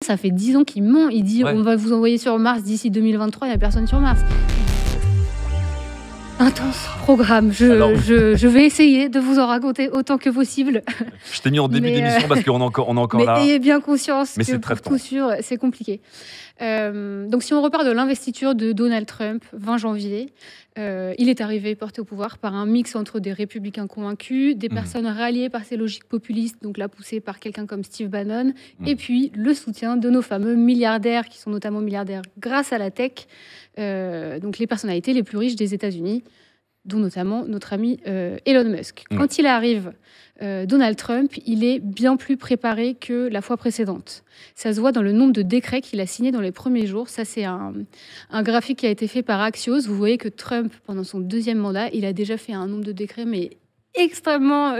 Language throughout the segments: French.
ça fait 10 ans qu'il ment. Il dit on va vous envoyer sur Mars d'ici 2023, il n'y a personne sur Mars. Intense programme. Je vais essayer de vous en raconter autant que possible. Je t'ai mis en début d'émission parce qu'on est encore là. Mais ayez bien conscience mais que pour tout sûr, c'est compliqué. Donc si on repart de l'investiture de Donald Trump, 20 janvier, il est arrivé porté au pouvoir par un mix entre des républicains convaincus, des personnes ralliées par ces logiques populistes, donc là poussées par quelqu'un comme Steve Bannon, et puis le soutien de nos fameux milliardaires, qui sont notamment milliardaires grâce à la tech, donc les personnalités les plus riches des États-Unis, dont notamment notre ami Elon Musk. Quand il arrive, Donald Trump, il est bien plus préparé que la fois précédente. Ça se voit dans le nombre de décrets qu'il a signés dans les premiers jours. Ça, c'est un graphique qui a été fait par Axios. Vous voyez que Trump, pendant son deuxième mandat, il a déjà fait un nombre de décrets, mais extrêmement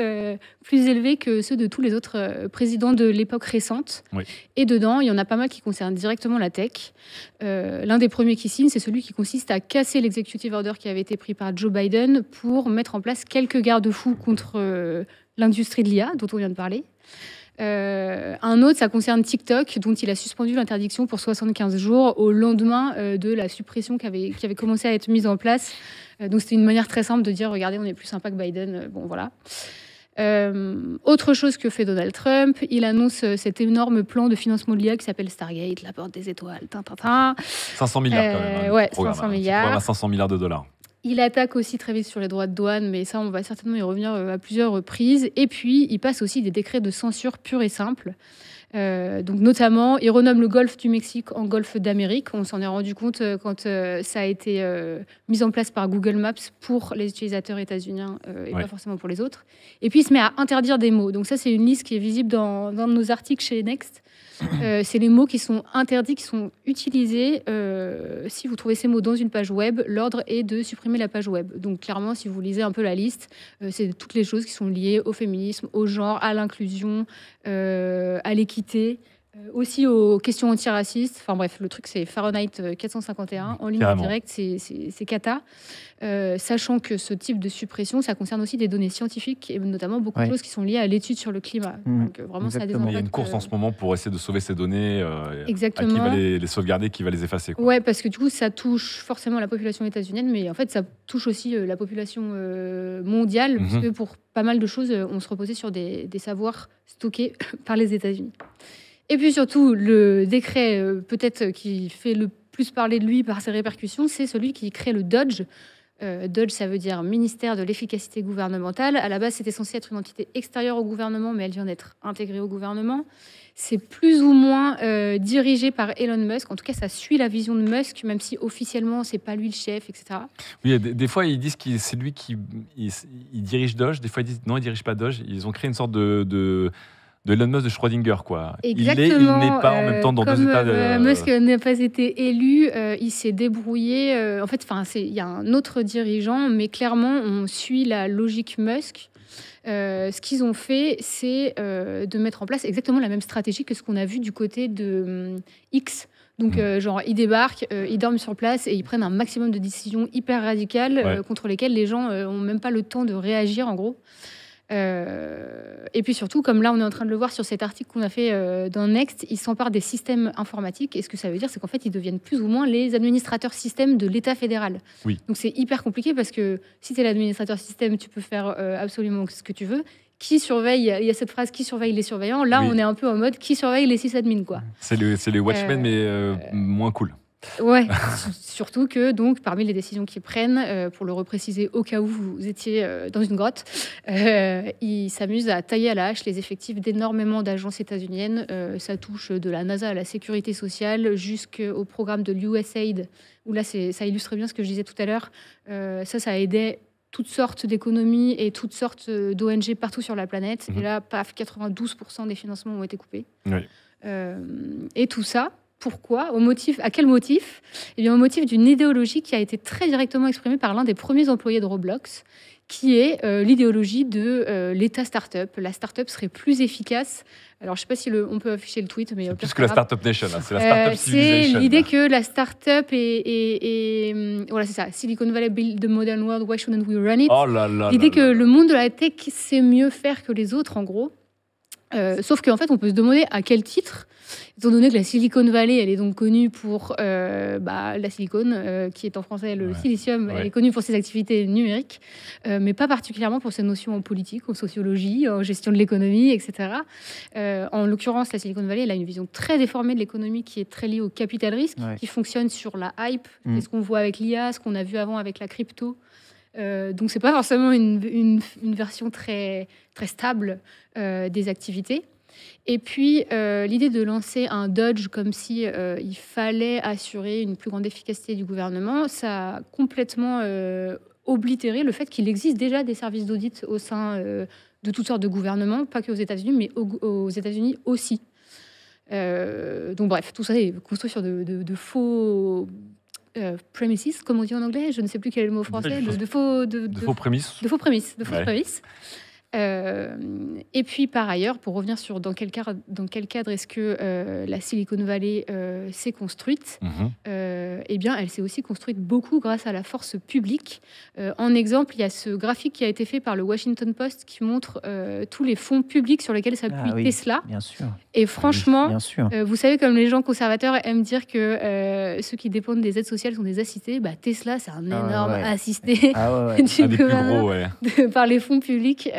plus élevé que ceux de tous les autres présidents de l'époque récente. Oui. Et dedans, il y en a pas mal qui concernent directement la tech. L'un des premiers qui signe, c'est celui qui consiste à casser l'executive order qui avait été pris par Joe Biden pour mettre en place quelques garde-fous contre l'industrie de l'IA, dont on vient de parler. Un autre, ça concerne TikTok, dont il a suspendu l'interdiction pour 75 jours au lendemain de la suppression qui avait commencé à être mise en place. Donc c'était une manière très simple de dire, regardez, on est plus sympa que Biden. Bon, voilà. Autre chose que fait Donald Trump, il annonce cet énorme plan de financement de l'IA qui s'appelle Stargate, la porte des étoiles. 500 milliards quand même. Ouais, 500 milliards. 500 milliards de dollars. Il attaque aussi très vite sur les droits de douane, mais ça, on va certainement y revenir à plusieurs reprises. Et puis, il passe aussi des décrets de censure purs et simples. Donc, notamment, il renomme le golfe du Mexique en golfe d'Amérique. On s'en est rendu compte quand ça a été mis en place par Google Maps pour les utilisateurs états-uniens et pas forcément pour les autres. Et puis, il se met à interdire des mots. Donc ça, c'est une liste qui est visible dans nos articles chez Next. C'est les mots qui sont interdits, qui sont utilisés. Si vous trouvez ces mots dans une page web, l'ordre est de supprimer la page web. Donc clairement, si vous lisez un peu la liste, c'est toutes les choses qui sont liées au féminisme, au genre, à l'inclusion, à l'équité, aussi aux questions antiracistes. Enfin bref, le truc, c'est Fahrenheit 451. En ligne directe, c'est cata. Sachant que ce type de suppression, ça concerne aussi des données scientifiques et notamment beaucoup de choses qui sont liées à l'étude sur le climat. Donc vraiment, ça a des impacts. Il y a une course en ce moment pour essayer de sauver ces données. Exactement. À qui va les sauvegarder, qui va les effacer. Ouais, parce que du coup, ça touche forcément la population états-unienne, mais en fait, ça touche aussi la population mondiale, parce que pour pas mal de choses, on se reposait sur des savoirs stockés par les États-Unis. Et puis surtout, le décret peut-être qui fait le plus parler de lui par ses répercussions, c'est celui qui crée le DOGE. DOGE, ça veut dire ministère de l'efficacité gouvernementale. À la base, c'était censé être une entité extérieure au gouvernement, mais elle vient d'être intégrée au gouvernement. C'est plus ou moins dirigé par Elon Musk. En tout cas, ça suit la vision de Musk, même si officiellement, c'est pas lui le chef, etc. Oui, des fois, ils disent que c'est lui qui il dirige DOGE. Des fois, ils disent non, il dirige pas DOGE. Ils ont créé une sorte de Elon Musk de Schrödinger, quoi. Exactement. Il n'est pas en même temps dans deux états. Musk n'a pas été élu, il s'est débrouillé. En fait, il y a un autre dirigeant, mais clairement, on suit la logique Musk. Ce qu'ils ont fait, c'est de mettre en place exactement la même stratégie que ce qu'on a vu du côté de X. Donc, genre, ils débarquent, ils dorment sur place et ils prennent un maximum de décisions hyper radicales contre lesquelles les gens n'ont même pas le temps de réagir, en gros. Et puis surtout, comme là on est en train de le voir sur cet article qu'on a fait dans Next, ils s'emparent des systèmes informatiques. Et ce que ça veut dire, c'est qu'en fait, ils deviennent plus ou moins les administrateurs système de l'État fédéral. Oui. Donc c'est hyper compliqué parce que si tu es l'administrateur système, tu peux faire absolument ce que tu veux. Qui surveille, il y a cette phrase, qui surveille les surveillants. Là, on est un peu en mode qui surveille les sysadmins, quoi. C'est les Watchmen, mais moins cool. Ouais, surtout que donc parmi les décisions qu'ils prennent, pour le repréciser au cas où vous étiez dans une grotte, ils s'amusent à tailler à la hache les effectifs d'énormément d'agences états-uniennes. Ça touche de la NASA à la sécurité sociale jusqu'au programme de l'USAID, où là ça illustre bien ce que je disais tout à l'heure. Ça a aidé toutes sortes d'économies et toutes sortes d'ONG partout sur la planète. Et là, paf, 92% des financements ont été coupés. Oui. Et tout ça, pourquoi ? À quel motif ? Eh bien, au motif d'une idéologie qui a été très directement exprimée par l'un des premiers employés de Roblox, qui est l'idéologie de l'État start-up. La start-up serait plus efficace. Alors, je ne sais pas si on peut afficher le tweet, mais c'est plus que la Startup Nation, hein. C'est la Startup Civilization. C'est l'idée que la start-up voilà, c'est ça. Silicon Valley build the modern world, why shouldn't we run it ? Oh là là. L'idée que le monde de la tech sait mieux faire que les autres, en gros. Sauf qu'en fait, on peut se demander à quel titre. Étant donné que la Silicon Valley, elle est donc connue pour la silicone, qui est en français le silicium, elle est connue pour ses activités numériques, mais pas particulièrement pour ses notions en politique, en sociologie, en gestion de l'économie, etc. En l'occurrence, la Silicon Valley, elle a une vision très déformée de l'économie qui est très liée au capital risque, qui fonctionne sur la hype, c'est ce qu'on voit avec l'IA, ce qu'on a vu avant avec la crypto. Donc, c'est pas forcément une version très, très stable des activités. Et puis, l'idée de lancer un Dodge comme si il fallait assurer une plus grande efficacité du gouvernement, ça a complètement oblitéré le fait qu'il existe déjà des services d'audit au sein de toutes sortes de gouvernements, pas que aux États-Unis, mais aux États-Unis aussi. Donc, bref, tout ça est construit sur de faux... premises, comme on dit en anglais, je ne sais plus quel est le mot français, de faux prémices. De faux prémices. Et puis par ailleurs, pour revenir sur dans quel cadre est-ce que la Silicon Valley s'est construite, eh bien, elle s'est aussi construite beaucoup grâce à la force publique. En exemple, il y a ce graphique qui a été fait par le Washington Post qui montre tous les fonds publics sur lesquels s'appuie Tesla. Bien sûr. Et franchement, bien sûr. Vous savez, comme les gens conservateurs aiment dire que ceux qui dépendent des aides sociales sont des assistés, Tesla, c'est un énorme assisté du gouvernement par les fonds publics.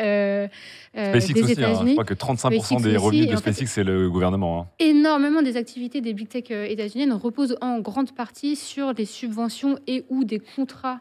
SpaceX des aussi, États-Unis. Je crois que 35% des revenus de SpaceX, c'est le gouvernement. Énormément des activités des big tech états-uniennes reposent en grande partie sur des subventions et ou des contrats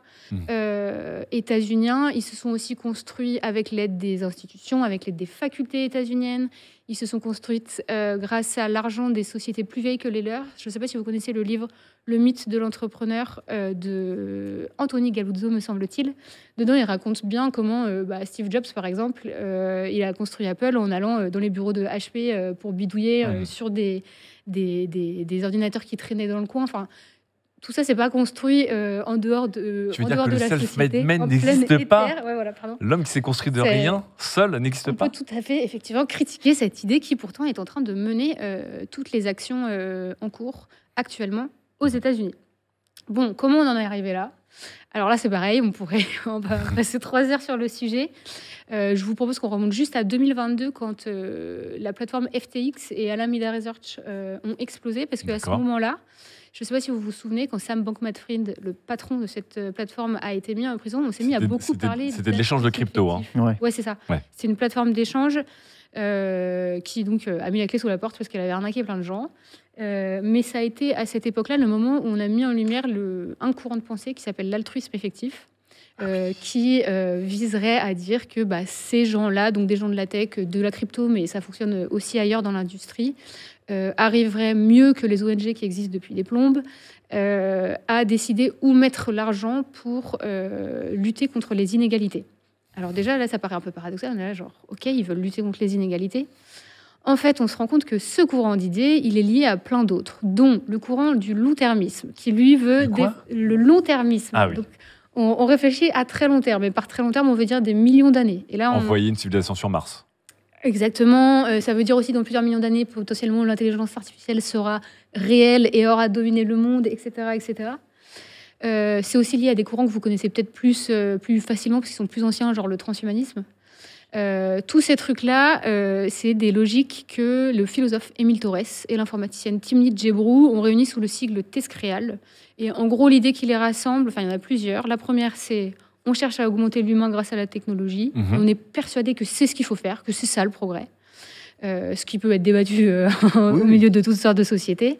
états-uniens. Ils se sont aussi construits avec l'aide des institutions, avec l'aide des facultés états-uniennes. Ils se sont construits grâce à l'argent des sociétés plus vieilles que les leurs. Je ne sais pas si vous connaissez le livre Le mythe de l'entrepreneur de Anthony Galuzzo, me semble-t-il. Dedans, il raconte bien comment Steve Jobs, par exemple, il a construit Apple en allant dans les bureaux de HP pour bidouiller sur des ordinateurs qui traînaient dans le coin. Enfin, tout ça, c'est pas construit en dehors de Tu veux dire que le self-made man en n'existe pas pardon. L'homme qui s'est construit de rien, seul, n'existe pas. On peut tout à fait, effectivement, critiquer cette idée qui, pourtant, est en train de mener toutes les actions en cours actuellement aux États-Unis. Bon, comment on en est arrivé là ? Alors là, c'est pareil, on va passer 3 heures sur le sujet. Je vous propose qu'on remonte juste à 2022 quand la plateforme FTX et Alameda Research ont explosé, parce qu'à ce moment-là, je ne sais pas si vous vous souvenez, quand Sam Bankman-Fried, le patron de cette plateforme, a été mis en prison, on s'est mis à beaucoup parler... C'était de l'échange de crypto. Ouais, c'est ça. Ouais. C'est une plateforme d'échange qui donc a mis la clé sous la porte parce qu'elle avait arnaqué plein de gens. Mais ça a été à cette époque-là le moment où on a mis en lumière un courant de pensée qui s'appelle l'altruisme effectif, qui viserait à dire que ces gens-là, donc des gens de la tech, de la crypto, mais ça fonctionne aussi ailleurs dans l'industrie, arriveraient mieux que les ONG qui existent depuis des plombes à décider où mettre l'argent pour lutter contre les inégalités. Alors déjà, là, ça paraît un peu paradoxal. On est là, genre, OK, ils veulent lutter contre les inégalités. En fait, on se rend compte que ce courant d'idées, il est lié à plein d'autres, dont le courant du long-termisme, qui lui veut le long-termisme. Ah oui. Donc, on réfléchit à très long terme, et par très long terme, on veut dire des millions d'années. Et là, envoyer une civilisation sur Mars. Exactement. Ça veut dire aussi, dans plusieurs millions d'années, potentiellement, l'intelligence artificielle sera réelle et aura dominé le monde, etc., etc. C'est aussi lié à des courants que vous connaissez peut-être plus facilement, parce qu'ils sont plus anciens, genre le transhumanisme. Tous ces trucs-là, c'est des logiques que le philosophe Émile Torres et l'informaticienne Timnit Gebru ont réunies sous le sigle TESCREAL. Et en gros, l'idée qui les rassemble, il y en a plusieurs. La première, c'est on cherche à augmenter l'humain grâce à la technologie. On est persuadé que c'est ce qu'il faut faire, que c'est ça le progrès. Ce qui peut être débattu au milieu de toutes sortes de sociétés.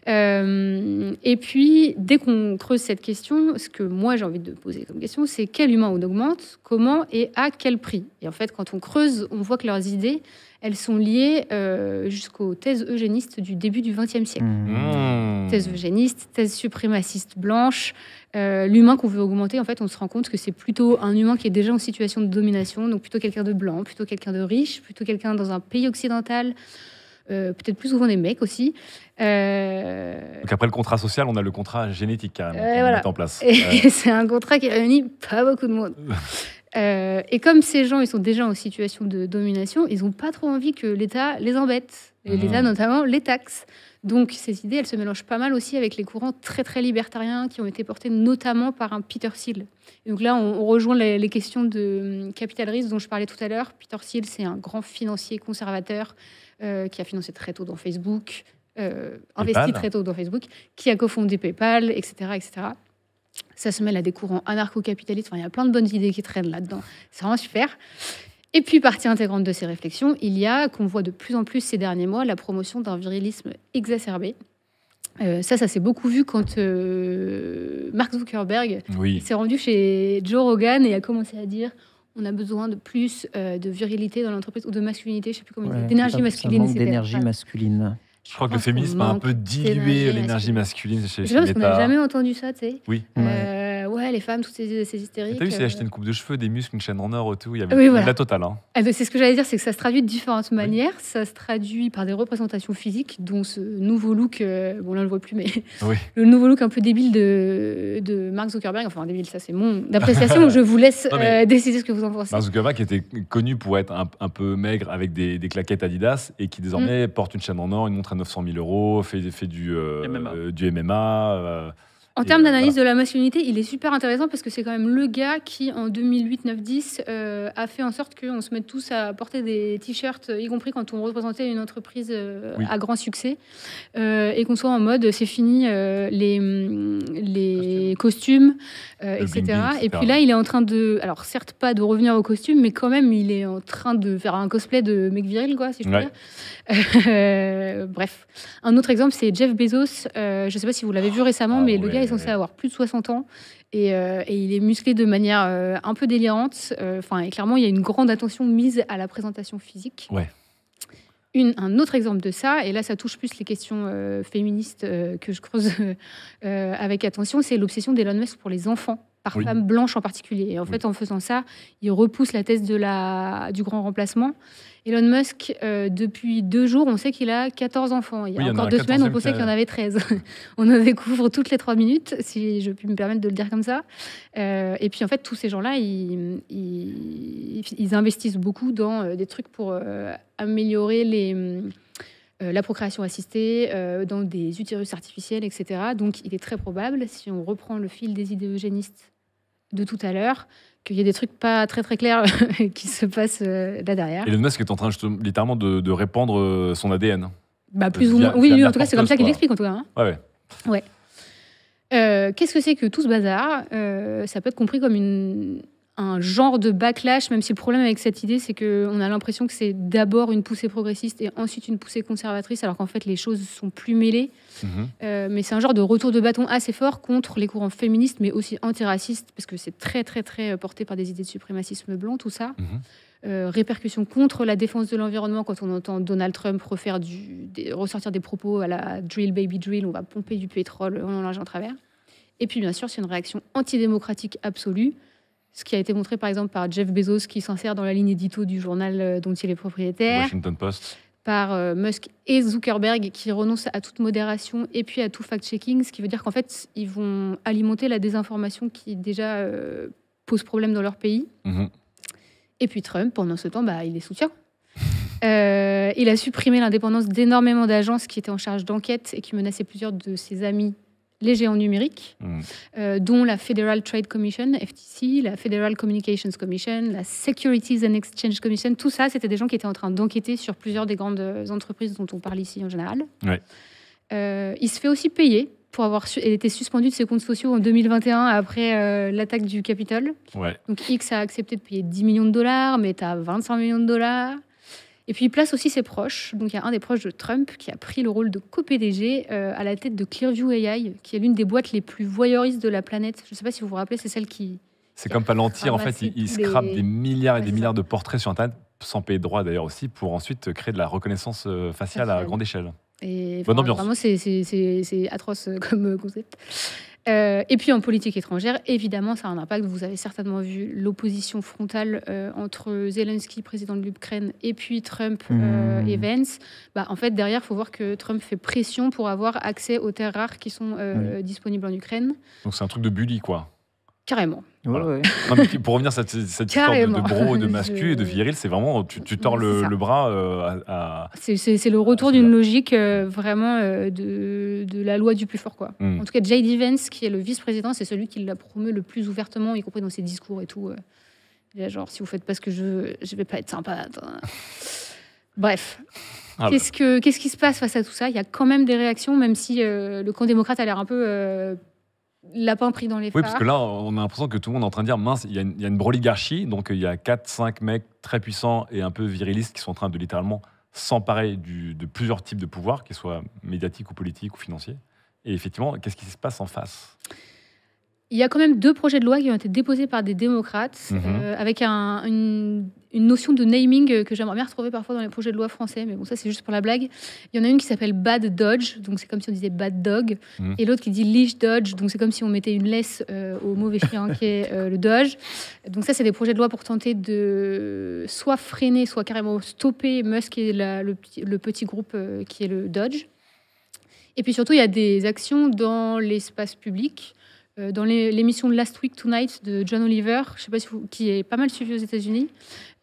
Et puis, dès qu'on creuse cette question, ce que moi j'ai envie de poser comme question, c'est quel humain on augmente, comment et à quel prix. Et en fait, quand on creuse, on voit que leurs idées, elles sont liées jusqu'aux thèses eugénistes du début du XXe siècle. Thèses eugénistes, thèses suprémacistes blanches. L'humain qu'on veut augmenter, en fait, on se rend compte que c'est plutôt un humain qui est déjà en situation de domination, donc plutôt quelqu'un de blanc, plutôt quelqu'un de riche, plutôt quelqu'un dans un pays occidental, peut-être plus souvent des mecs aussi. Donc après le contrat social, on a le contrat génétique carrément qu'on met en place. Et c'est un contrat qui réunit pas beaucoup de monde. Et comme ces gens, ils sont déjà en situation de domination, ils n'ont pas trop envie que l'État les embête. Et l'État, notamment, les taxes. Donc, ces idées, elles se mélangent pas mal aussi avec les courants très, très libertariens qui ont été portés notamment par un Peter Thiel. Et donc là, on rejoint les questions de capital risque dont je parlais tout à l'heure. Peter Thiel, c'est un grand financier conservateur qui a financé très tôt dans Facebook, investi très tôt dans Facebook, qui a cofondé PayPal, etc., etc. Ça se mêle à des courants anarcho-capitalistes. Enfin, il y a plein de bonnes idées qui traînent là-dedans. C'est vraiment super. Et puis, partie intégrante de ces réflexions, il y a, qu'on voit de plus en plus ces derniers mois, la promotion d'un virilisme exacerbé. Ça s'est beaucoup vu quand Mark Zuckerberg s'est rendu chez Joe Rogan et a commencé à dire on a besoin de plus de virilité dans l'entreprise, ou de masculinité, je ne sais plus comment il dit, d'énergie masculine. Ça manque d'énergie masculine. Je crois que le féminisme a un peu dilué l'énergie masculine chez Meta. Parce qu'on n'a jamais entendu ça, tu sais. Oui. Ouais, les femmes, toutes ces hystériques. T'as vu, c'est acheté une coupe de cheveux, des muscles, une chaîne en or et tout. Il y avait la totale. Hein. C'est ce que j'allais dire, c'est que ça se traduit de différentes manières. Ça se traduit par des représentations physiques, dont ce nouveau look, bon là on le voit plus, mais le nouveau look un peu débile de Mark Zuckerberg. Enfin, débile, ça c'est mon appréciation. Je vous laisse décider ce que vous en pensez. Mark Zuckerberg qui était connu pour être un peu maigre avec des claquettes Adidas et qui désormais porte une chaîne en or, une montre à 900 000 euros, fait du MMA. En termes d'analyse de la masculinité, il est super intéressant parce que c'est quand même le gars qui, en 2008, 9, 10, a fait en sorte qu'on se mette tous à porter des t-shirts, y compris quand on représentait une entreprise à grand succès, et qu'on soit en mode c'est fini les costumes, etc. Et puis là, il est en train de, alors certes pas de revenir aux costumes, mais quand même, il est en train de faire un cosplay de mec viril, quoi, si je peux dire. Bref. Un autre exemple, c'est Jeff Bezos. Je ne sais pas si vous l'avez vu récemment, mais le gars est censé avoir plus de 60 ans et il est musclé de manière un peu délirante. Et clairement, il y a une grande attention mise à la présentation physique. Ouais. Un autre exemple de ça, et là ça touche plus les questions féministes que je creuse avec attention, c'est l'obsession d'Elon Musk pour les enfants, par femmes blanches en particulier. Et en fait, en faisant ça, il repousse la thèse du grand remplacement. Elon Musk, depuis 2 jours, on sait qu'il a 14 enfants. Il y a encore 2 semaines, on pensait qu'il y en avait 13. On en découvre toutes les 3 minutes, si je puis me permettre de le dire comme ça. Et puis, en fait, tous ces gens-là, ils investissent beaucoup dans des trucs pour améliorer la procréation assistée, dans des utérus artificiels, etc. Donc, il est très probable, si on reprend le fil des idées eugénistes de tout à l'heure, qu'il y a des trucs pas très très clairs qui se passent là derrière. Et Elon Musk est en train littéralement de répandre son ADN. Plus ou moins. Oui, en tout cas, c'est comme ça qu'il l'explique en tout cas. Hein. Ouais. Qu'est-ce que c'est que tout ce bazar? Ça peut être compris comme un genre de backlash, même si le problème avec cette idée, c'est qu'on a l'impression que c'est d'abord une poussée progressiste et ensuite une poussée conservatrice, alors qu'en fait, les choses sont plus mêlées. Mais c'est un genre de retour de bâton assez fort contre les courants féministes, mais aussi antiracistes, parce que c'est très, très, très porté par des idées de suprémacisme blanc, tout ça. Répercussions contre la défense de l'environnement, quand on entend Donald Trump ressortir des propos à la drill baby drill, on va pomper du pétrole, on en large en travers. Et puis, bien sûr, c'est une réaction antidémocratique absolue, ce qui a été montré par exemple par Jeff Bezos, qui s'insère dans la ligne édito du journal dont il est propriétaire. Washington Post. Par Musk et Zuckerberg, qui renoncent à toute modération et puis à tout fact-checking, ce qui veut dire qu'en fait, ils vont alimenter la désinformation qui déjà pose problème dans leur pays. Et puis Trump, pendant ce temps, il les soutient. Il a supprimé l'indépendance d'énormément d'agences qui étaient en charge d'enquête et qui menaçaient plusieurs de ses amis, les géants numériques, dont la Federal Trade Commission, FTC, la Federal Communications Commission, la Securities and Exchange Commission. Tout ça, c'était des gens qui étaient en train d'enquêter sur plusieurs des grandes entreprises dont on parle ici en général. Il se fait aussi payer pour avoir été suspendu de ses comptes sociaux en 2021 après l'attaque du Capitole. Donc X a accepté de payer 10 millions de dollars, Meta 25 millions de dollars. Et puis, il place aussi ses proches. Donc, il y a un des proches de Trump qui a pris le rôle de co-PDG à la tête de Clearview AI, qui est l'une des boîtes les plus voyeuristes de la planète. Je ne sais pas si vous vous rappelez, c'est celle qui... C'est comme Palantir, en fait, il scrape des milliards et des milliards de portraits sur Internet, sans payer de droit d'ailleurs aussi, pour ensuite créer de la reconnaissance faciale à grande échelle. Et bonne ambiance. Vraiment, c'est atroce comme concept. Et puis en politique étrangère, évidemment, ça a un impact. Vous avez certainement vu l'opposition frontale entre Zelensky, président de l'Ukraine, et puis Trump et Vance. En fait, derrière, il faut voir que Trump fait pression pour avoir accès aux terres rares qui sont disponibles en Ukraine. Donc c'est un truc de bully, quoi. Carrément. Voilà. Non, mais pour revenir à cette histoire de bro, de mascu et de viril, c'est vraiment, tu tords le bras à... C'est le retour d'une logique vraiment de la loi du plus fort, quoi. En tout cas, J.D. Vance, qui est le vice-président, c'est celui qui la promeut le plus ouvertement, y compris dans ses discours et tout. Genre, si vous faites pas ce que je veux, je vais pas être sympa. Bref. Qu'est-ce qui se passe face à tout ça? Il y a quand même des réactions, même si le camp démocrate a l'air un peu lapin pris dans les phares. Oui, parce que là, on a l'impression que tout le monde est en train de dire, mince, il y a une broligarchie, donc il y a 4-5 mecs très puissants et un peu virilistes qui sont en train de littéralement s'emparer de plusieurs types de pouvoirs, qu'ils soient médiatiques ou politiques ou financiers. Et effectivement, qu'est-ce qui se passe en face? Il y a quand même 2 projets de loi qui ont été déposés par des démocrates, avec une notion de naming que j'aimerais bien retrouver parfois dans les projets de loi français, mais bon, ça c'est juste pour la blague. Il y en a une qui s'appelle Bad Dodge, donc c'est comme si on disait Bad Dog, et l'autre qui dit Leash Dodge, donc c'est comme si on mettait une laisse au mauvais chien qui est le Dodge. Donc ça, c'est des projets de loi pour tenter de soit freiner, soit carrément stopper Musk et le petit groupe qui est le Dodge. Et puis surtout, il y a des actions dans l'espace public. Dans l'émission Last Week Tonight de John Oliver, je sais pas si qui est pas mal suivi aux États-Unis,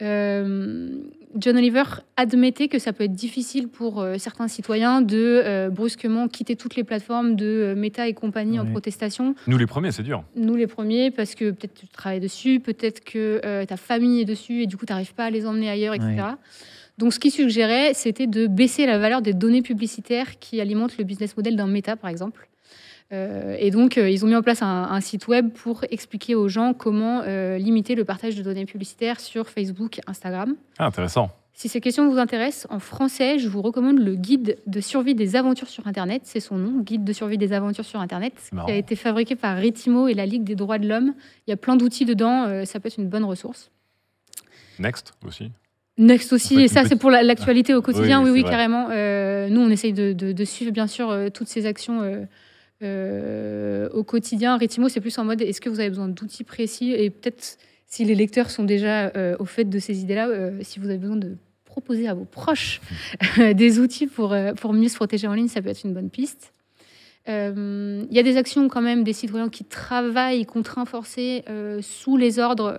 John Oliver admettait que ça peut être difficile pour certains citoyens de brusquement quitter toutes les plateformes de Meta et compagnie en protestation. Nous les premiers, c'est dur. Nous les premiers, parce que peut-être tu travailles dessus, peut-être que ta famille est dessus et du coup tu n'arrives pas à les emmener ailleurs, etc. Ouais. Donc ce qu'il suggérait, c'était de baisser la valeur des données publicitaires qui alimentent le business model d'un Meta, par exemple. Et donc, ils ont mis en place un site web pour expliquer aux gens comment limiter le partage de données publicitaires sur Facebook, Instagram. Ah, intéressant. Si ces questions vous intéressent, en français, je vous recommande le guide de survie des aventures sur Internet. C'est son nom, guide de survie des aventures sur Internet, qui a été fabriqué par Ritimo et la Ligue des droits de l'homme. Il y a plein d'outils dedans, ça peut être une bonne ressource. Next aussi. Next aussi, et ça c'est pour l'actualité au quotidien, oui, carrément. Nous, on essaye de suivre bien sûr toutes ces actions au quotidien. Ritimo, c'est plus en mode, est-ce que vous avez besoin d'outils précis? Et peut-être, si les lecteurs sont déjà au fait de ces idées-là, si vous avez besoin de proposer à vos proches des outils pour mieux se protéger en ligne, ça peut être une bonne piste. Il y a des actions quand même des citoyens qui travaillent contraints forcés sous les ordres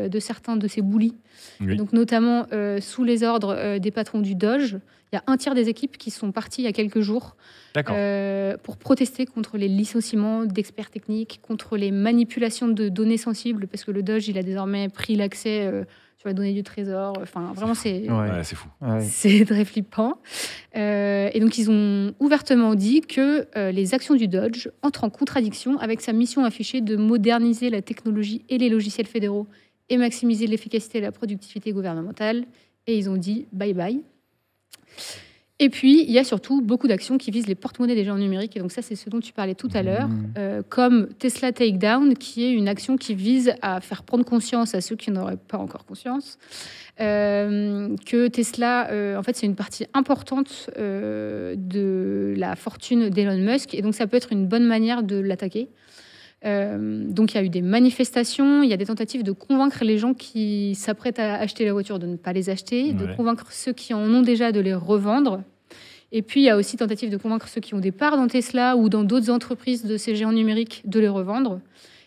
de certains de ces bullies, donc notamment sous les ordres des patrons du Doge. Il y a un tiers des équipes qui sont parties il y a quelques jours pour protester contre les licenciements d'experts techniques, contre les manipulations de données sensibles, parce que le Doge, il a désormais pris l'accès sur les données du Trésor. Enfin, vraiment, c'est fou. C'est très flippant. Et donc, ils ont ouvertement dit que les actions du Doge entrent en contradiction avec sa mission affichée de moderniser la technologie et les logiciels fédéraux et maximiser l'efficacité et la productivité gouvernementale. Et ils ont dit bye-bye. Et puis, il y a surtout beaucoup d'actions qui visent les porte-monnaies des géants numériques. Et donc ça, c'est ce dont tu parlais tout à l'heure, comme Tesla Takedown, qui est une action qui vise à faire prendre conscience à ceux qui n'auraient pas encore conscience que Tesla, en fait, c'est une partie importante de la fortune d'Elon Musk. Et donc, ça peut être une bonne manière de l'attaquer. Donc il y a eu des manifestations, il y a des tentatives de convaincre les gens qui s'apprêtent à acheter la voiture de ne pas les acheter, de convaincre ceux qui en ont déjà de les revendre. Et puis il y a aussi tentatives de convaincre ceux qui ont des parts dans Tesla ou dans d'autres entreprises de ces géants numériques de les revendre.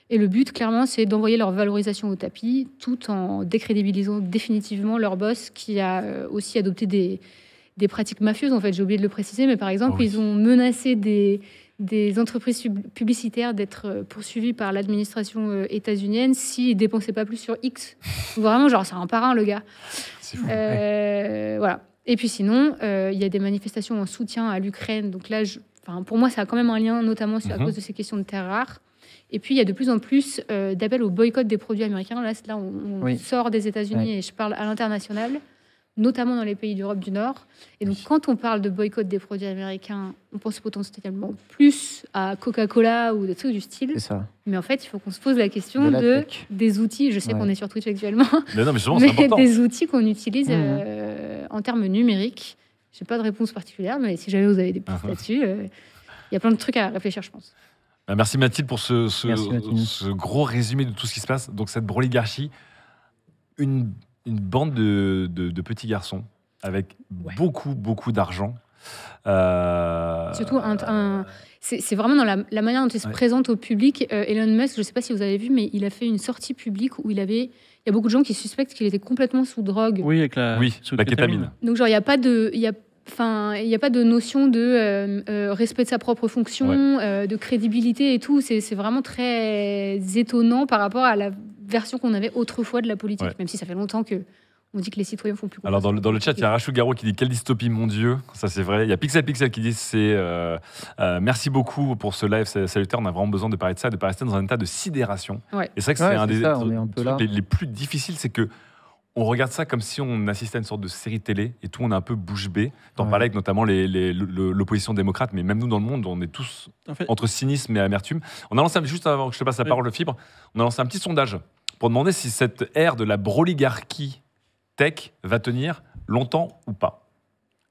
Et le but, clairement, c'est d'envoyer leur valorisation au tapis, tout en décrédibilisant définitivement leur boss, qui a aussi adopté des pratiques mafieuses. En fait, j'ai oublié de le préciser, mais par exemple, ils ont menacé des entreprises publicitaires d'être poursuivies par l'administration états-unienne s'ils ne dépensaient pas plus sur X. Vraiment, genre, c'est un parrain, le gars. C'est fou. Voilà. Et puis sinon, il y a des manifestations en soutien à l'Ukraine. Donc là, pour moi, ça a quand même un lien, notamment à cause de ces questions de terres rares. Et puis, il y a de plus en plus d'appels au boycott des produits américains. Là on sort des États-Unis et je parle à l'international, notamment dans les pays d'Europe du Nord. Et donc, quand on parle de boycott des produits américains, on pense potentiellement plus à Coca-Cola ou des trucs du style. C'est ça. Mais en fait, il faut qu'on se pose la question des outils. Je sais qu'on est sur Twitch actuellement, mais justement, mais c'est important. Des outils qu'on utilise en termes numériques. Je n'ai pas de réponse particulière, mais si jamais vous avez des pistes là-dessus, il y a plein de trucs à réfléchir, je pense. Merci Mathilde pour ce gros résumé de tout ce qui se passe. Donc, cette broligarchie, une bande de petits garçons avec beaucoup d'argent. Surtout, c'est vraiment dans la manière dont il se présente au public. Elon Musk, je ne sais pas si vous avez vu, mais il a fait une sortie publique où il y a beaucoup de gens qui suspectent qu'il était complètement sous drogue. Oui, avec la kétamine. Donc, genre, il n'y a pas de notion de respect de sa propre fonction, de crédibilité et tout. C'est vraiment très étonnant par rapport à la version qu'on avait autrefois de la politique, même si ça fait longtemps que On dit que les citoyens font plus confiance. Alors dans le chat, il y a Rachou Garou qui dit quelle dystopie, mon Dieu. Ça c'est vrai. Il y a Pixel qui dit merci beaucoup pour ce live salutaire. On a vraiment besoin de parler de ça, de pas rester dans un état de sidération. Ouais. Et c'est vrai que c'est un des on est un peu là. trucs les plus difficiles, c'est que on regarde ça comme si on assistait à une sorte de série télé et tout, on est un peu bouche bée. T'en parlais avec notamment l'opposition démocrate, mais même nous dans le monde, on est tous entre cynisme et amertume. On a lancé, juste avant que je te passe la parole, Fibre, on a lancé un petit sondage pour demander si cette ère de la broligarchie tech va tenir longtemps ou pas.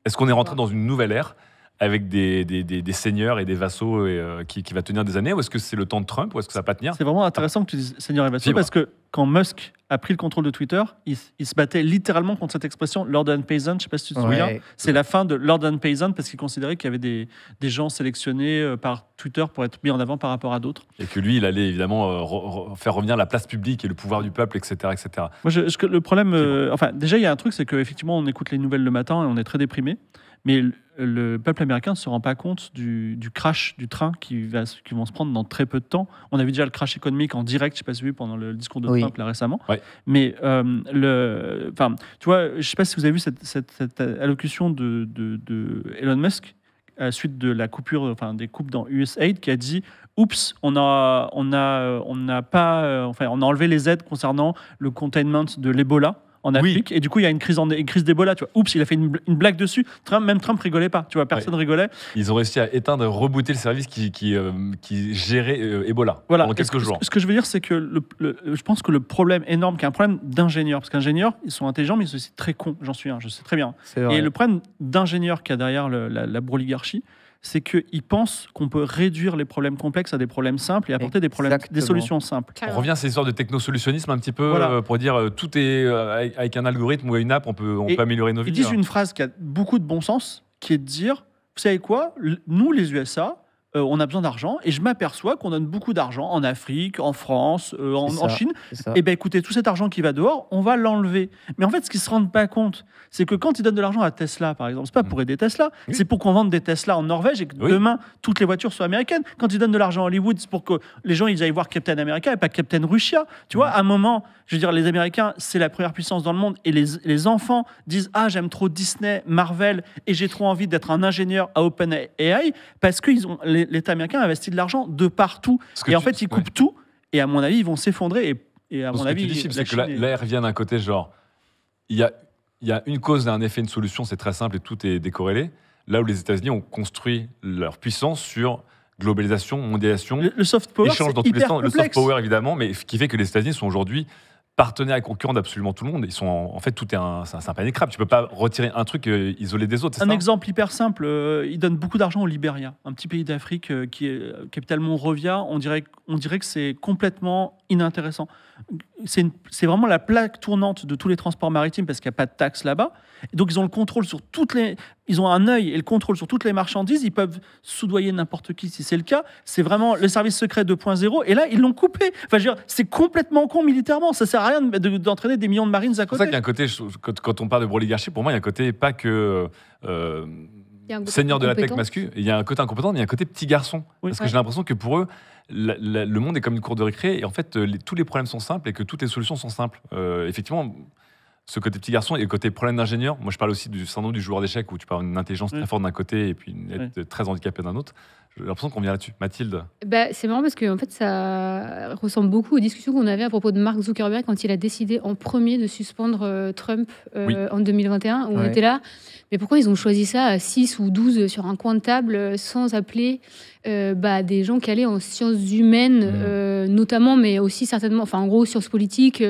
Est-ce qu'on est rentré dans une nouvelle ère avec des seigneurs et des vassaux qui va tenir des années, ou est-ce que c'est le temps de Trump, ou est-ce que ça va pas tenir? C'est vraiment intéressant que tu dises seigneurs et vassaux, parce que quand Musk a pris le contrôle de Twitter, il se battait littéralement contre cette expression Lord and Peasant, je ne sais pas si tu te souviens. C'est la fin de Lord and Peasant, parce qu'il considérait qu'il y avait des gens sélectionnés par Twitter pour être mis en avant par rapport à d'autres. Et que lui, il allait évidemment faire revenir la place publique et le pouvoir du peuple, etc. etc. Moi, le problème, déjà, il y a un truc, c'est qu'effectivement, on écoute les nouvelles le matin et on est très déprimé. Mais le peuple américain ne se rend pas compte du crash du train qui vont se prendre dans très peu de temps. On a vu déjà le crash économique en direct, je ne sais pas si vous avez vu pendant le discours de Trump là, récemment. Ouais. Mais tu vois, je ne sais pas si vous avez vu cette allocution de Elon Musk à la suite de la coupure, des coupes dans USAID, qui a dit oups, on a enlevé les aides concernant le containment de l'Ebola en Afrique, et du coup il y a une crise d'Ebola, tu vois. Oups, il a fait une blague dessus. Même Trump rigolait pas, tu vois, personne rigolait. Ils ont réussi à éteindre, rebooter le service qui gérait Ebola pendant quelques jours. Ce que je veux dire, c'est que je pense que le problème énorme, qui est un problème d'ingénieurs, parce qu'ingénieurs, ils sont intelligents, mais ils sont aussi très cons, j'en suis un, je sais très bien. Et le problème d'ingénieurs qu'il y a derrière la broligarchie, c'est qu'ils pensent qu'on peut réduire les problèmes complexes à des problèmes simples et apporter des solutions simples. On revient à ces histoires de technosolutionnisme un petit peu, pour dire tout est avec un algorithme ou une app, on peut améliorer nos vies. Ils disent une phrase qui a beaucoup de bon sens, qui est de dire, vous savez quoi, nous les USA, on a besoin d'argent, et je m'aperçois qu'on donne beaucoup d'argent en Afrique, en France, en Chine. Et bien écoutez, tout cet argent qui va dehors, on va l'enlever. Mais en fait, ce qu'ils ne se rendent pas compte, c'est que quand ils donnent de l'argent à Tesla, par exemple, c'est pas pour aider Tesla, c'est pour qu'on vende des Tesla en Norvège et que demain, toutes les voitures soient américaines. Quand ils donnent de l'argent à Hollywood, c'est pour que les gens ils aillent voir Captain America et pas Captain Russia. Tu vois, à un moment, je veux dire, les Américains, c'est la première puissance dans le monde, et les enfants disent « Ah, j'aime trop Disney, Marvel, et j'ai trop envie d'être un ingénieur à OpenAI », parce que l'État américain investit de l'argent de partout. Et en fait, ils coupent tout, et à mon avis, ils vont s'effondrer. Et à mon avis, c'est que là, revient d'un côté, genre, il y a une cause, un effet, une solution, c'est très simple et tout est décorrélé. Là où les États-Unis ont construit leur puissance sur globalisation, mondialisation, le soft power, échange dans tous les sens, le soft power évidemment, mais ce qui fait que les États-Unis sont aujourd'hui partenaires et concurrents d'absolument tout le monde. Ils sont en fait, tout est un panier de crabe. Tu peux pas retirer un truc isolé des autres. Un exemple hyper simple, ils donnent beaucoup d'argent au Libéria, un petit pays d'Afrique qui est capitale Monrovia. On dirait que c'est complètement inintéressant. C'est vraiment la plaque tournante de tous les transports maritimes parce qu'il n'y a pas de taxes là-bas. Et donc ils ont le contrôle sur ils ont un œil et le contrôle sur toutes les marchandises. Ils peuvent soudoyer n'importe qui si c'est le cas. C'est vraiment le service secret 2.0. Et là, ils l'ont coupé. Enfin, je veux dire, c'est complètement con militairement. Ça sert à rien d'entraîner des millions de marines à côté. C'est pour ça qu'il y a un côté, quand on parle de broligarchie, pour moi, il y a un côté pas que seigneur de la tech masculin. Il y a un côté incompétent, mais il y a un côté petit garçon. Parce que j'ai l'impression que pour eux, le monde est comme une cour de récré. Et en fait, tous les problèmes sont simples et que toutes les solutions sont simples. Effectivement, ce côté petit garçon et le côté problème d'ingénieur. Moi, je parle aussi du syndrome du joueur d'échecs où tu parles d'une intelligence très forte d'un côté et puis être très handicapé d'un autre. J'ai l'impression qu'on vient là-dessus. Mathilde? C'est marrant parce que en fait, ça ressemble beaucoup aux discussions qu'on avait à propos de Mark Zuckerberg quand il a décidé en premier de suspendre Trump en 2021, où on était là. Mais pourquoi ils ont choisi ça à 6 ou 12 sur un coin de table sans appeler des gens calés en sciences humaines, notamment, mais aussi certainement, en gros, sciences politiques,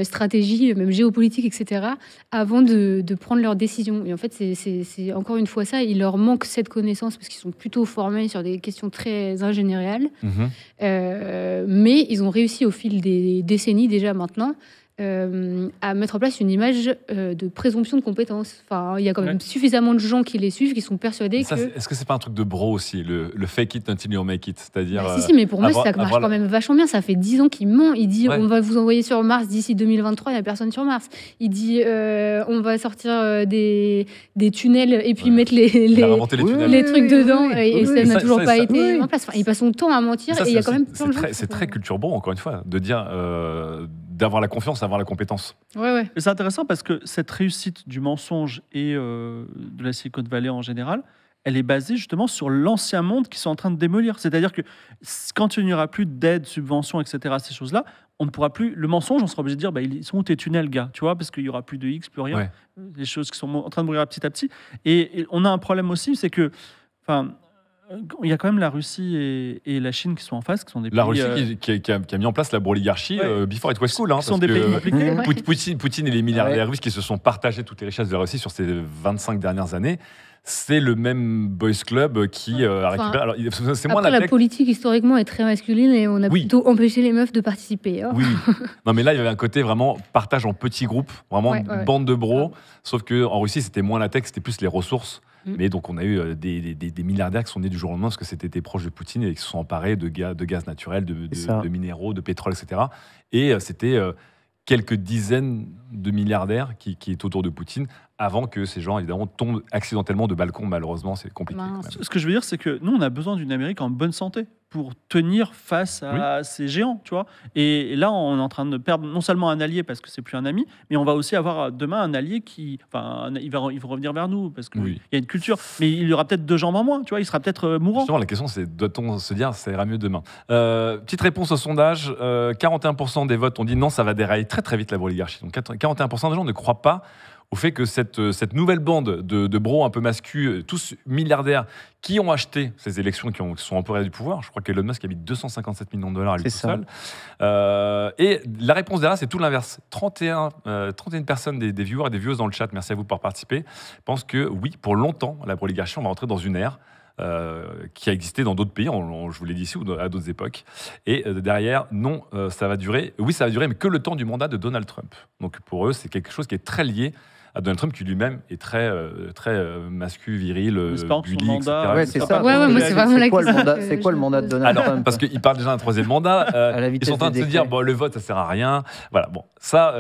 stratégie, même géopolitique, etc., avant de prendre leurs décisions. Et en fait, c'est encore une fois ça, il leur manque cette connaissance parce qu'ils sont plutôt formés sur des questions très ingénieriales. Mais ils ont réussi au fil des décennies déjà maintenant à mettre en place une image de présomption de compétences. Il y a quand même suffisamment de gens qui les suivent, qui sont persuadés que... Est-ce que c'est pas un truc de bro aussi, le fake it until you make it? C'est-à-dire... si, mais pour moi, ça marche quand même vachement bien. Ça fait 10 ans qu'il ment. Il dit on va vous envoyer sur Mars d'ici 2023, il n'y a personne sur Mars. Il dit on va sortir des tunnels et puis mettre les trucs dedans. Et ça n'a toujours pas été en place. Il passe son temps à mentir et il y a quand même plein de gens... C'est très culture bro, encore une fois, de dire... d'avoir la confiance, d'avoir la compétence. Ouais. C'est intéressant parce que cette réussite du mensonge et de la Silicon Valley en général, elle est basée justement sur l'ancien monde qu'ils sont en train de démolir. C'est-à-dire que quand il n'y aura plus d'aide, subventions, etc., ces choses-là, on ne pourra plus. Le mensonge, on sera obligé de dire ils sont où tes tunnels, gars, tu vois, parce qu'il n'y aura plus de X, plus rien. Ouais. Les choses qui sont en train de mourir petit à petit. Et on a un problème aussi, c'est que. Il y a quand même la Russie et la Chine qui sont en face, qui sont des pays... La Russie qui a mis en place la broligarchie before it was cool. Qui sont des pays compliqués. Poutine et les milliardaires russes qui se sont partagés toutes les richesses de la Russie sur ces 25 dernières années. C'est le même boys club qui a récupéré... Alors, c'est moins la politique, historiquement, est très masculine et on a plutôt empêché les meufs de participer. Oui. Non, mais là, il y avait un côté vraiment partage en petits groupes, vraiment une bande de bros. Sauf qu'en Russie, c'était moins la tech, c'était plus les ressources. Mais donc, on a eu des milliardaires qui sont nés du jour au lendemain parce que c'était des proches de Poutine et qui se sont emparés de gaz naturel, de minéraux, de pétrole, etc. Et c'était quelques dizaines de milliardaires qui est autour de Poutine avant que ces gens, évidemment, tombent accidentellement de balcon. Malheureusement, c'est compliqué. Ce que je veux dire, c'est que nous, on a besoin d'une Amérique en bonne santé pour tenir face à ces géants, tu vois. Et là, on est en train de perdre non seulement un allié parce que c'est plus un ami, mais on va aussi avoir demain un allié qui, il va revenir vers nous parce qu'il y a une culture, mais il y aura peut-être 2 jambes en moins, tu vois. Il sera peut-être mourant. Justement, la question, c'est doit-on se dire ça ira mieux demain. Petite réponse au sondage 41% des votes ont dit non, ça va dérailler très très vite la oligarchie. Donc 41% des gens ne croient pas au fait que cette nouvelle bande de bros un peu mascus, tous milliardaires, qui ont acheté ces élections, qui sont emparés du pouvoir. Je crois qu'Elon Musk habite 257 millions de dollars à lui tout seul. Et la réponse derrière, c'est tout l'inverse. 31 personnes, des viewers et des viewers dans le chat, merci à vous pour participer, pensent que oui, pour longtemps, la oligarchie, on va rentrer dans une ère qui a existé dans d'autres pays, je vous l'ai dit ici, ou à d'autres époques. Et derrière, non, ça va durer. Oui, ça va durer, mais que le temps du mandat de Donald Trump. Donc pour eux, c'est quelque chose qui est très lié à Donald Trump, qui lui-même est très masculin, viril, bully, etc. Ouais, c'est ça. Moi, c'est vraiment la question. C'est quoi le mandat de Donald Trump? Parce qu'il parle déjà d'un 3e mandat. Ils sont en train de se dire, le vote, ça sert à rien. Voilà, bon, ça,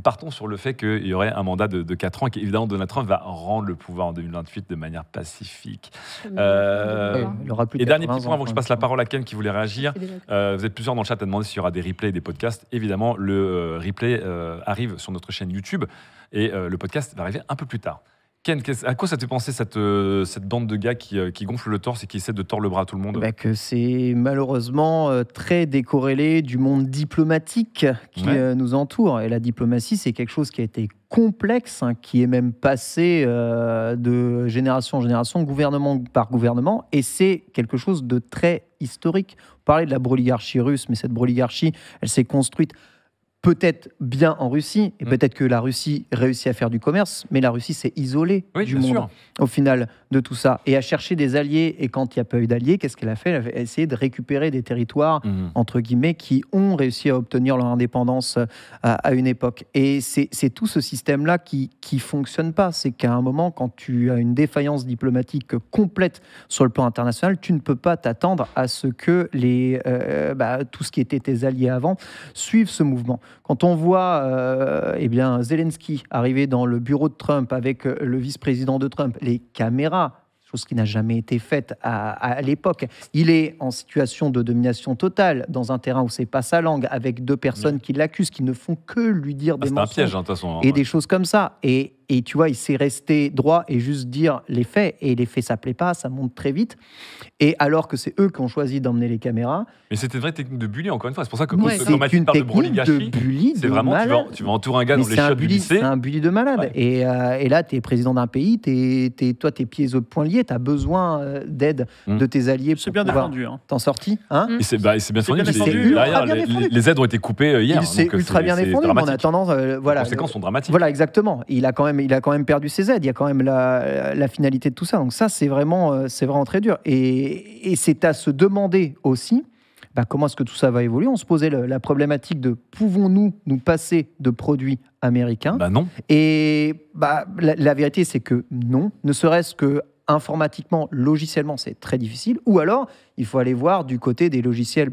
partons sur le fait qu'il y aurait un mandat de 4 ans, et qu'évidemment, Donald Trump va rendre le pouvoir en 2028 de manière pacifique. Et dernier petit point, avant que je passe la parole à Ken qui voulait réagir. Vous êtes plusieurs dans le chat à demander s'il y aura des replays et des podcasts. Évidemment, le replay arrive sur notre chaîne YouTube. Et le podcast va arriver un peu plus tard. Ken, à quoi ça te fait penser cette bande de gars qui gonfle le torse et qui essaie de tordre le bras à tout le monde? Que c'est malheureusement très décorrélé du monde diplomatique qui nous entoure. Et la diplomatie, c'est quelque chose qui a été complexe, qui est même passé de génération en génération, gouvernement par gouvernement. Et c'est quelque chose de très historique. On parlait de la broligarchie russe, mais cette broligarchie, elle s'est construite peut-être bien en Russie, et peut-être que la Russie réussit à faire du commerce, mais la Russie s'est isolée du monde au final de tout ça, et a cherché des alliés, et quand il n'y a pas eu d'alliés, qu'est-ce qu'elle a fait? Elle a essayé de récupérer des territoires, entre guillemets, qui ont réussi à obtenir leur indépendance à une époque. Et c'est tout ce système-là qui fonctionne pas. C'est qu'à un moment, quand tu as une défaillance diplomatique complète sur le plan international, tu ne peux pas t'attendre à ce que tout ce qui était tes alliés avant suivent ce mouvement. Quand on voit Zelensky arriver dans le bureau de Trump avec le vice-président de Trump, les caméras, chose qui n'a jamais été faite à l'époque. Il est en situation de domination totale, dans un terrain où c'est pas sa langue, avec 2 personnes qui l'accusent, qui ne font que lui dire des mensonges. C'est un piège, de toute façon. Et des choses comme ça. Et tu vois, il s'est resté droit et juste dire les faits. Et les faits, ça plaît pas, ça monte très vite. Et alors que c'est eux qui ont choisi d'emmener les caméras. Mais c'était une vraie technique de bully, encore une fois. C'est pour ça que quand Mathilde parle de broligarchie, c'est vraiment, tu vas entourer un gars dans les chiottes du lycée. C'est un bully de malade. Ouais. Et là, tu es président d'un pays, toi, tes pieds aux poings liés, tu as besoin d'aide de tes alliés pour bien défendu, t'en sortir. Et c'est bien défendu. Derrière, les aides ont été coupées hier. C'est ultra bien défendu, mais en attendant, les conséquences sont dramatiques. Voilà, exactement. Il a quand même perdu ses aides. Il y a quand même la finalité de tout ça. Donc ça, c'est vraiment très dur. Et c'est à se demander aussi comment est-ce que tout ça va évoluer. On se posait la problématique de pouvons-nous nous passer de produits américains? Non. Et la vérité, c'est que non. Ne serait-ce que informatiquement, logiciellement, c'est très difficile. Ou alors, il faut aller voir du côté des logiciels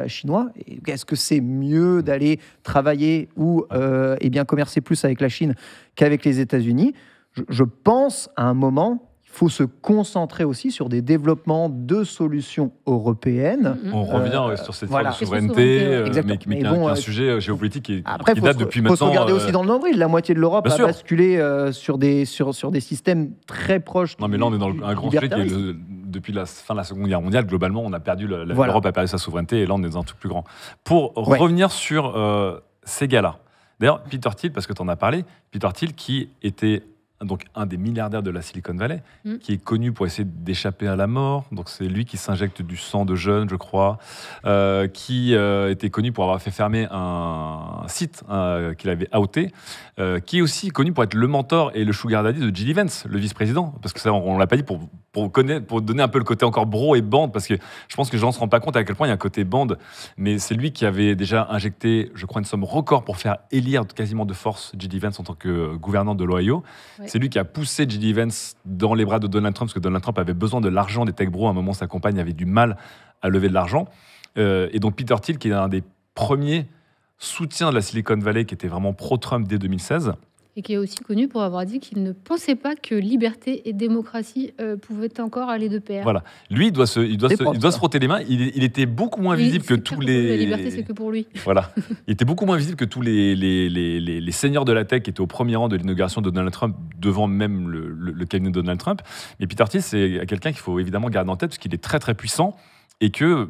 chinois. Est-ce que c'est mieux d'aller travailler ou commercer plus avec la Chine qu'avec les États-Unis? Je pense, à un moment, il faut se concentrer aussi sur des développements de solutions européennes. On revient sur cette voilà. forme de souveraineté, mais qui est un sujet géopolitique qui date depuis maintenant. Il faut se regarder aussi dans le nombril. La moitié de l'Europe a basculé sur des systèmes très proches. Non, mais là, on est dans un grand sujet qui est depuis la fin de la Seconde Guerre mondiale. Globalement, on a perdu l'Europe a perdu sa souveraineté, et là, on est dans un truc plus grand. Pour revenir sur ces gars-là. D'ailleurs, Peter Thiel, parce que tu en as parlé, Peter Thiel qui était donc un des milliardaires de la Silicon Valley, qui est connu pour essayer d'échapper à la mort. Donc c'est lui qui s'injecte du sang de jeunes, je crois, qui était connu pour avoir fait fermer un site qu'il avait outé, qui est aussi connu pour être le mentor et le sugar daddy de J.D. Vance, le vice-président. Parce que ça, on l'a pas dit pour donner un peu le côté encore bro et bande, parce que je pense que les gens ne se rendent pas compte à quel point il y a un côté bande, mais c'est lui qui avait déjà injecté, je crois, une somme record pour faire élire quasiment de force J.D. Vance en tant que gouverneur de l'Ohio. Ouais. C'est lui qui a poussé J.D. Vance dans les bras de Donald Trump, parce que Donald Trump avait besoin de l'argent des tech bros. À un moment, sa compagne avait du mal à lever de l'argent. Et donc Peter Thiel, qui est un des premiers soutiens de la Silicon Valley, qui était vraiment pro-Trump dès 2016. Et qui est aussi connu pour avoir dit qu'il ne pensait pas que liberté et démocratie pouvaient encore aller de pair. Voilà. Lui, il doit se frotter les mains. Il était beaucoup moins visible que tous les... La liberté, c'est que pour lui. Voilà. Il était beaucoup moins visible que tous les seigneurs de la tech qui étaient au premier rang de l'inauguration de Donald Trump, devant même le cabinet de Donald Trump. Mais Peter Thiel, c'est quelqu'un qu'il faut évidemment garder en tête, parce qu'il est très, très puissant. Et que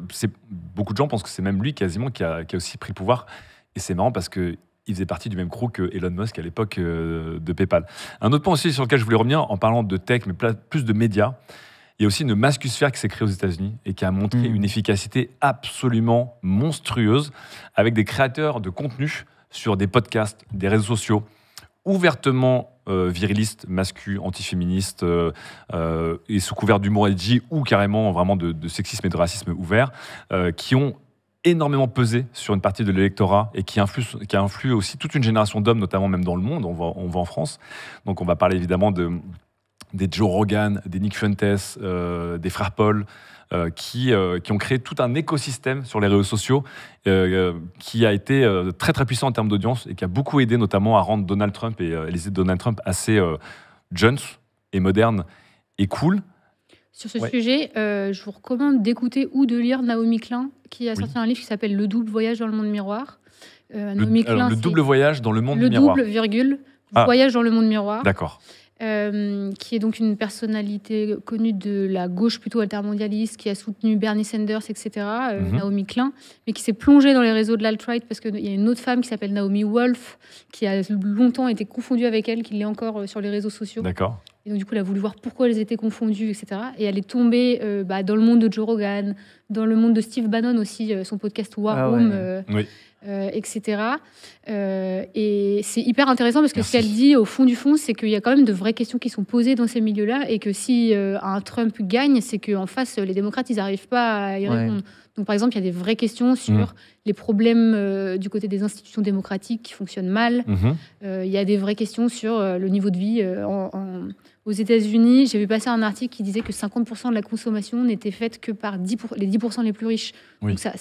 beaucoup de gens pensent que c'est même lui quasiment qui a aussi pris le pouvoir. Et c'est marrant parce que il faisait partie du même crew que Elon Musk à l'époque de PayPal. Un autre point aussi sur lequel je voulais revenir, en parlant de tech, mais plus de médias, il y a aussi une mascusphère qui s'est créée aux États-Unis et qui a montré une efficacité absolument monstrueuse, avec des créateurs de contenu sur des podcasts, des réseaux sociaux, ouvertement virilistes, masculins, antiféministes, et sous couvert d'humour edgy, ou carrément vraiment de sexisme et de racisme ouvert, qui ont énormément pesé sur une partie de l'électorat et qui influe aussi toute une génération d'hommes, notamment même dans le monde. On va en France. Donc on va parler évidemment des Joe Rogan, des Nick Fuentes, des frères Paul, qui ont créé tout un écosystème sur les réseaux sociaux qui a été très très puissant en termes d'audience et qui a beaucoup aidé notamment à rendre Donald Trump et les idées de Donald Trump assez jeunes et modernes et cool. Sur ce sujet, je vous recommande d'écouter ou de lire Naomi Klein, qui a sorti un livre qui s'appelle Le double voyage dans le monde miroir. Naomi Klein, le double voyage dans le monde miroir. Le double, virgule, voyage dans le monde miroir. D'accord. Qui est donc une personnalité connue de la gauche plutôt altermondialiste, qui a soutenu Bernie Sanders, etc., Naomi Klein, mais qui s'est plongée dans les réseaux de l'alt-right parce qu'il y a une autre femme qui s'appelle Naomi Wolf, qui a longtemps été confondue avec elle, qui l'est encore sur les réseaux sociaux. D'accord. Et donc, du coup, elle a voulu voir pourquoi elles étaient confondues, etc. Et elle est tombée dans le monde de Joe Rogan, dans le monde de Steve Bannon aussi, son podcast War Room, etc. Et c'est hyper intéressant parce que ce qu'elle dit, au fond du fond, c'est qu'il y a quand même de vraies questions qui sont posées dans ces milieux-là et que si un Trump gagne, c'est qu'en face, les démocrates, ils n'arrivent pas à y répondre. Donc, par exemple, il y a des vraies questions sur les problèmes du côté des institutions démocratiques qui fonctionnent mal. Il y a des vraies questions sur le niveau de vie aux États-Unis. J'ai vu passer un article qui disait que 50% de la consommation n'était faite que par les 10% les plus riches. Donc, ça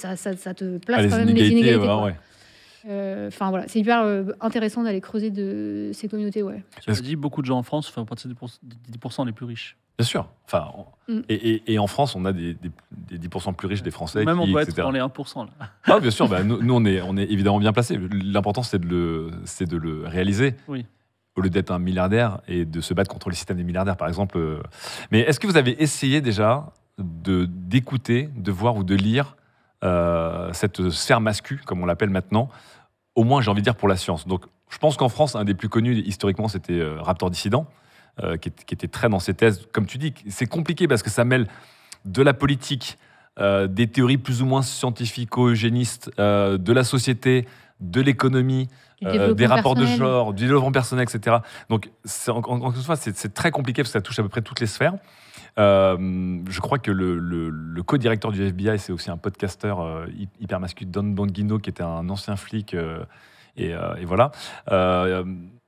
te place quand même les inégalités. Enfin, voilà, c'est hyper intéressant d'aller creuser de ces communautés. Tu as dit beaucoup de gens en France font partie des 10% les plus riches. Bien sûr. Enfin, et en France, on a des 10% plus riches des Français. Même on doit être dans les 1%. Là. Ah, bien sûr. Nous, on est évidemment bien placés. L'important, c'est de le réaliser. Oui. Au lieu d'être un milliardaire et de se battre contre le système des milliardaires, par exemple. Mais est-ce que vous avez essayé déjà d'écouter, de voir ou de lire cette sphère mascu, comme on l'appelle maintenant, au moins, j'ai envie de dire, pour la science. Donc, je pense qu'en France, un des plus connus, historiquement, c'était Raptor Dissident, qui était très dans ses thèses. Comme tu dis, c'est compliqué parce que ça mêle de la politique, des théories plus ou moins scientifico-eugénistes, de la société, de l'économie, des rapports de genre, du développement personnel, etc. Donc, encore une fois, c'est très compliqué parce que ça touche à peu près toutes les sphères. Je crois que le co-directeur du FBI, c'est aussi un podcasteur hyper masculin, Don Bongino, qui était un ancien flic. Et voilà.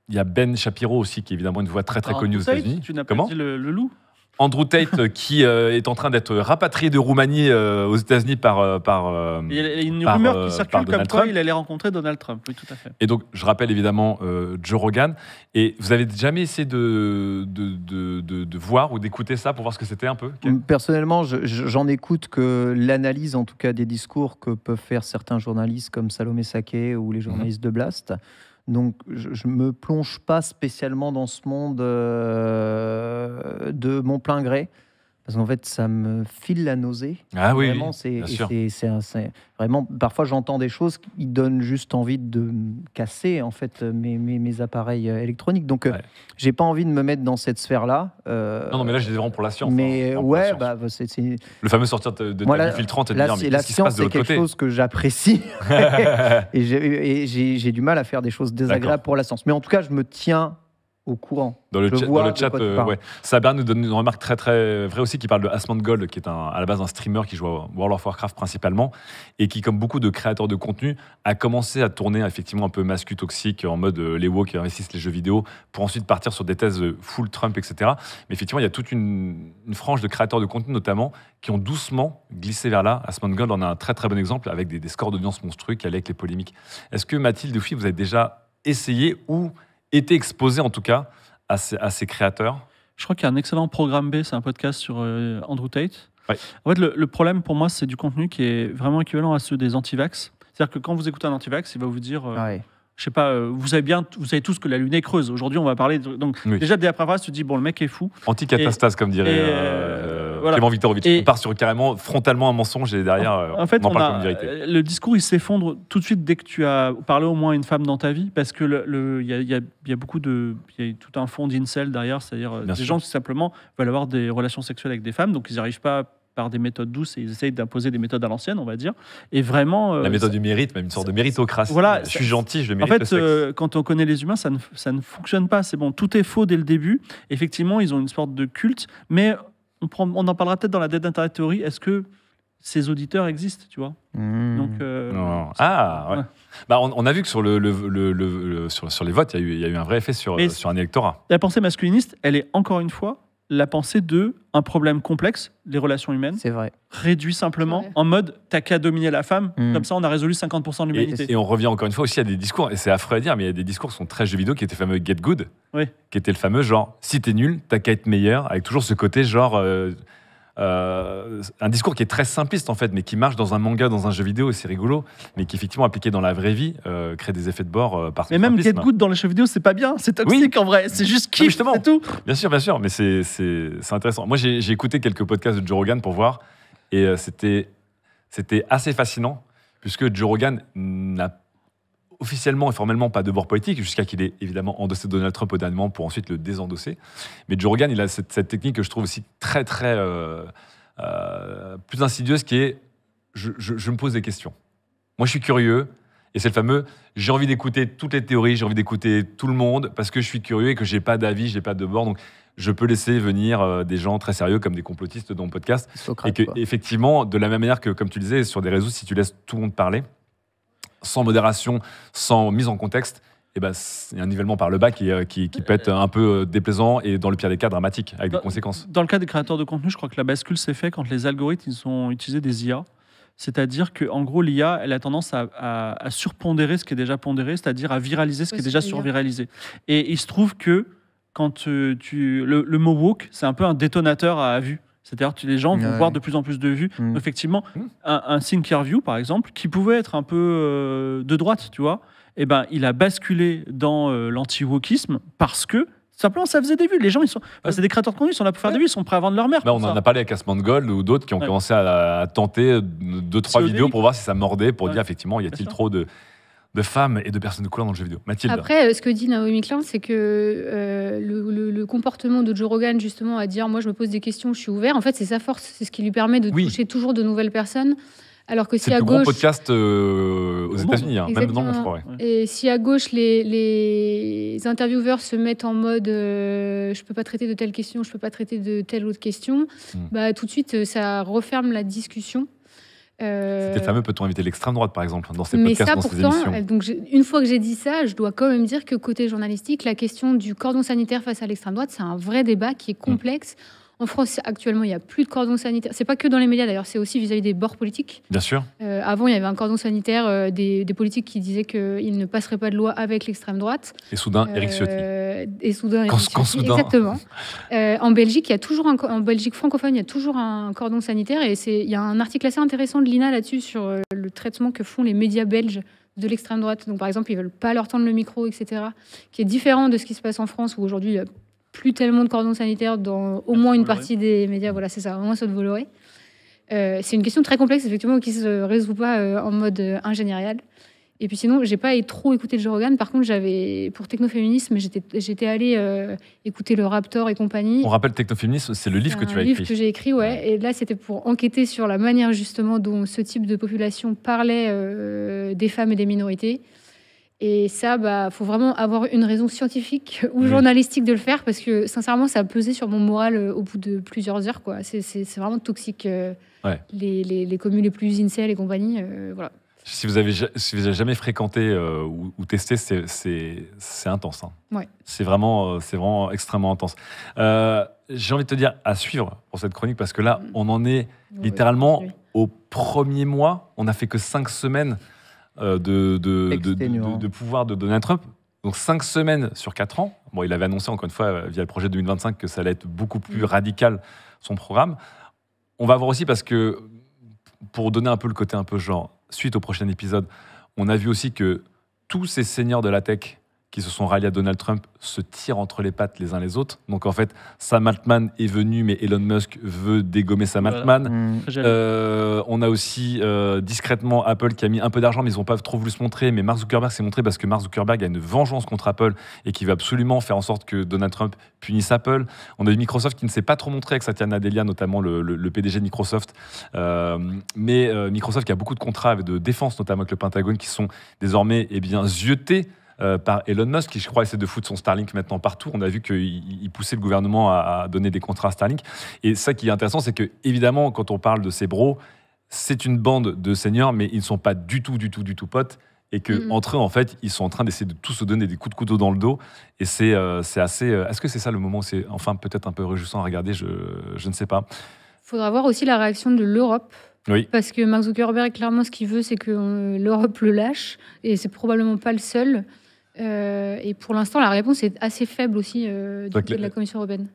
Il y a Ben Shapiro aussi, qui est évidemment une voix très très connue aux États-Unis. Tu n'as pas dit le loup? Andrew Tate qui est en train d'être rapatrié de Roumanie aux États-Unis par il y a une rumeur qui circule comme quoi il allait rencontrer Donald Trump. Oui, tout à fait. Et donc, je rappelle évidemment Joe Rogan. Et vous avez jamais essayé de voir ou d'écouter ça pour voir ce que c'était un peu? Personnellement, j'en écoute que l'analyse, en tout cas, des discours que peuvent faire certains journalistes comme Salomé Saké ou les journalistes de Blast. Donc, je ne me plonge pas spécialement dans ce monde de mon plein gré. Parce qu'en fait, ça me file la nausée. Ah oui, vraiment, bien sûr. Vraiment, parfois, j'entends des choses qui donnent juste envie de me casser en fait, mes appareils électroniques. Donc, j'ai pas envie de me mettre dans cette sphère-là. Non, mais là, je dis vraiment pour la science. Mais ouais, c'est... Le fameux sortir de ta filtrante et de dire, mais qu'est-ce qui se passe de l'autre côté? La science, c'est quelque chose que j'apprécie. et j'ai du mal à faire du mal désagréables pour la science. Mais en tout cas, je me tiens au courant. Dans le chat, Saber nous donne une remarque très très vraie aussi qui parle de Asmongold, qui est à la base un streamer qui joue à World of Warcraft principalement et qui, comme beaucoup de créateurs de contenu, a commencé à tourner effectivement un peu mascu toxique en mode les woke qui investissent les jeux vidéo pour ensuite partir sur des thèses full Trump, etc. Mais effectivement, il y a toute une frange de créateurs de contenu notamment qui ont doucement glissé vers là. Asmongold en a un très très bon exemple avec des scores d'audience monstrueux qui allaient avec les polémiques. Est-ce que Mathilde Oufi, vous avez déjà essayé ou été exposé en tout cas à ces créateurs? Je crois qu'il y a un excellent programme B, c'est un podcast sur Andrew Tate. Ouais. En fait, le problème pour moi, c'est du contenu qui est vraiment équivalent à ceux des anti-vax. C'est-à-dire que quand vous écoutez un anti-vax, il va vous dire, je sais pas, vous savez tous que la Lune est creuse. Aujourd'hui, on va parler donc déjà dès la première phrase, tu te dis bon, le mec est fou. Anti-catastase, comme dirait Clément Viktorovitch. On part sur carrément frontalement un mensonge et derrière, en fait, on en parle comme une vérité. Le discours, il s'effondre tout de suite dès que tu as parlé au moins à une femme dans ta vie, parce que il y a beaucoup il y a tout un fond d'incel derrière, c'est-à-dire des gens qui simplement veulent avoir des relations sexuelles avec des femmes, donc ils n'y arrivent pas par des méthodes douces et ils essayent d'imposer des méthodes à l'ancienne, on va dire. Et vraiment... la méthode du mérite, même une sorte de méritocratie. Voilà, je suis gentil, je mérite le sexe. En fait, quand on connaît les humains, ça ne fonctionne pas. C'est bon, tout est faux dès le début. Effectivement, ils ont une sorte de culte, mais on en parlera peut-être dans la Dead Internet Theory. Est-ce que ces auditeurs existent, tu vois? Donc, ouais. Bah, on a vu que sur sur les votes, il y a eu un vrai effet sur un électorat. La pensée masculiniste, elle est encore une fois la pensée de un problème complexe, les relations humaines. C'est vrai. Réduit simplement en mode t'as qu'à dominer la femme, comme ça on a résolu 50% de l'humanité. Et on revient encore une fois aussi à des discours, et c'est affreux à dire, mais il y a des discours qui sont très jeux vidéo qui étaient le fameux Get Good, qui était le fameux genre si t'es nul, t'as qu'à être meilleur, avec toujours ce côté genre. Un discours qui est très simpliste en fait, mais qui marche dans un manga, dans un jeu vidéo, et c'est rigolo, mais qui effectivement appliqué dans la vraie vie crée des effets de bord par son Mais même simplisme. Get Good dans les jeux vidéo, c'est pas bien, c'est toxique en vrai, c'est juste kiff, c'est tout. Bien sûr, mais c'est intéressant. Moi j'ai écouté quelques podcasts de Joe Rogan pour voir, et c'était assez fascinant, puisque Joe Rogan n'a officiellement et formellement pas de bord politique, jusqu'à qu'il ait évidemment endossé Donald Trump au dernier moment pour ensuite le désendosser. Mais Joe Rogan, il a cette technique que je trouve aussi très, très plus insidieuse, qui est je me pose des questions. Moi, je suis curieux, et c'est le fameux j'ai envie d'écouter toutes les théories, j'ai envie d'écouter tout le monde, parce que je suis curieux et que j'ai pas d'avis, j'ai pas de bord. Donc, je peux laisser venir des gens très sérieux comme des complotistes dans mon podcast. Socrate, et que, effectivement, de la même manière que, comme tu disais, sur des réseaux, si tu laisses tout le monde parler, sans modération, sans mise en contexte, il y a un nivellement par le bas qui peut être un peu déplaisant et dans le pire des cas dramatique, avec des conséquences. Dans le cas des créateurs de contenu, je crois que la bascule s'est faite quand les algorithmes ils ont utilisé des IA. C'est-à-dire qu'en gros, l'IA, elle a tendance à surpondérer ce qui est déjà pondéré, c'est-à-dire à viraliser ce qui est déjà surviralisé. Et il se trouve que quand le mot woke, c'est un peu un détonateur à vue. C'est-à-dire que les gens vont voir de plus en plus de vues. Effectivement, un Thinkerview, par exemple, qui pouvait être un peu de droite, tu vois, il a basculé dans l'anti-wokisme parce que simplement ça faisait des vues. Les gens, c'est des créateurs de contenu, ils sont là pour faire des vues, ils sont prêts à vendre leur mère. On en a parlé avec Asmongold ou d'autres qui ont commencé à tenter 2-3 vidéos pour voir si ça mordait, pour dire effectivement, y a-t-il trop de femmes et de personnes de couleur dans le jeu vidéo. Mathilde. Après, ce que dit Naomi Klein, c'est que le comportement de Joe Rogan, justement, à dire « moi, je me pose des questions, je suis ouvert », en fait, c'est sa force. C'est ce qui lui permet de toucher toujours de nouvelles personnes. Alors que si à gauche... C'est le plus gros podcast aux États-Unis, même dans le monde, je crois. Et si à gauche, les intervieweurs se mettent en mode je peux pas traiter de telle question, je peux pas traiter de telle autre question, tout de suite, ça referme la discussion. C'était fameux, peut-on inviter l'extrême droite, par exemple, dans ces podcasts, dans ces émissions. Donc une fois que j'ai dit ça, je dois quand même dire que côté journalistique, la question du cordon sanitaire face à l'extrême droite, c'est un vrai débat qui est complexe. En France, actuellement, il n'y a plus de cordon sanitaire. C'est pas que dans les médias, d'ailleurs, c'est aussi vis-à-vis des bords politiques. Bien sûr. Avant, il y avait un cordon sanitaire des politiques qui disaient qu'ils ne passeraient pas de loi avec l'extrême droite. Et soudain, Éric Ciotti. Et soudain, Éric Ciotti. Exactement. En Belgique, en Belgique francophone, il y a toujours un cordon sanitaire. Et il y a un article assez intéressant de l'INA là-dessus sur le traitement que font les médias belges de l'extrême droite. Donc, par exemple, ils ne veulent pas leur tendre le micro, etc. Qui est différent de ce qui se passe en France, où aujourd'hui, il n'y a plus tellement de cordon sanitaire dans au moins une partie des médias. Voilà, c'est ça, au moins ça de Bolloré. C'est une question très complexe, effectivement, qui ne se résout pas en mode ingéniérial. Et puis sinon, j'ai pas trop écouté le Joe Rogan. Par contre, pour Technoféminisme, j'étais allée écouter le Raptor et compagnie. On rappelle Technoféminisme, c'est le livre que tu as écrit. C'est un livre que j'ai écrit, ouais. Et là, c'était pour enquêter sur la manière justement dont ce type de population parlait des femmes et des minorités. Et ça, faut vraiment avoir une raison scientifique ou journalistique de le faire, parce que sincèrement, ça a pesé sur mon moral au bout de plusieurs heures, quoi. C'est vraiment toxique. Les communes les plus incel et compagnie, voilà. Si vous avez jamais fréquenté ou testé, c'est intense. Hein. Ouais. C'est vraiment extrêmement intense. J'ai envie de te dire à suivre pour cette chronique, parce que là, on en est littéralement au premier mois. On n'a fait que 5 semaines de pouvoir de Donald Trump. Donc 5 semaines sur 4 ans. Bon, il avait annoncé encore une fois via le projet 2025 que ça allait être beaucoup plus radical, son programme. On va voir aussi, parce que pour donner un peu le côté un peu genre, suite au prochain épisode, on a vu aussi que tous ces seigneurs de la tech qui se sont ralliés à Donald Trump se tirent entre les pattes les uns les autres. Donc en fait, Sam Altman est venu, mais Elon Musk veut dégommer Sam Altman. On a aussi discrètement Apple qui a mis un peu d'argent, mais ils n'ont pas trop voulu se montrer. Mais Mark Zuckerberg s'est montré, parce que Mark Zuckerberg a une vengeance contre Apple et qui veut absolument faire en sorte que Donald Trump punisse Apple. On a eu Microsoft qui ne s'est pas trop montré avec Satya Nadella, notamment le PDG de Microsoft. Mais Microsoft qui a beaucoup de contrats de défense, notamment avec le Pentagone, qui sont désormais ziotés par Elon Musk, qui je crois essaie de foutre son Starlink maintenant partout. On a vu qu'il poussait le gouvernement à donner des contrats à Starlink. Et ça qui est intéressant, c'est que évidemment, quand on parle de ces bros, c'est une bande de seigneurs, mais ils ne sont pas du tout potes. Et qu'entre eux, en fait, ils sont en train d'essayer de tous se donner des coups de couteau dans le dos. Et c'est assez... Est-ce que c'est ça le moment où c'est enfin peut-être un peu réjouissant à regarder? Je ne sais pas. Il faudra voir aussi la réaction de l'Europe. Oui. Parce que Mark Zuckerberg, clairement, ce qu'il veut, c'est que l'Europe le lâche. Et c'est probablement pas le seul. Et pour l'instant, la réponse est assez faible aussi du côté de la Commission européenne.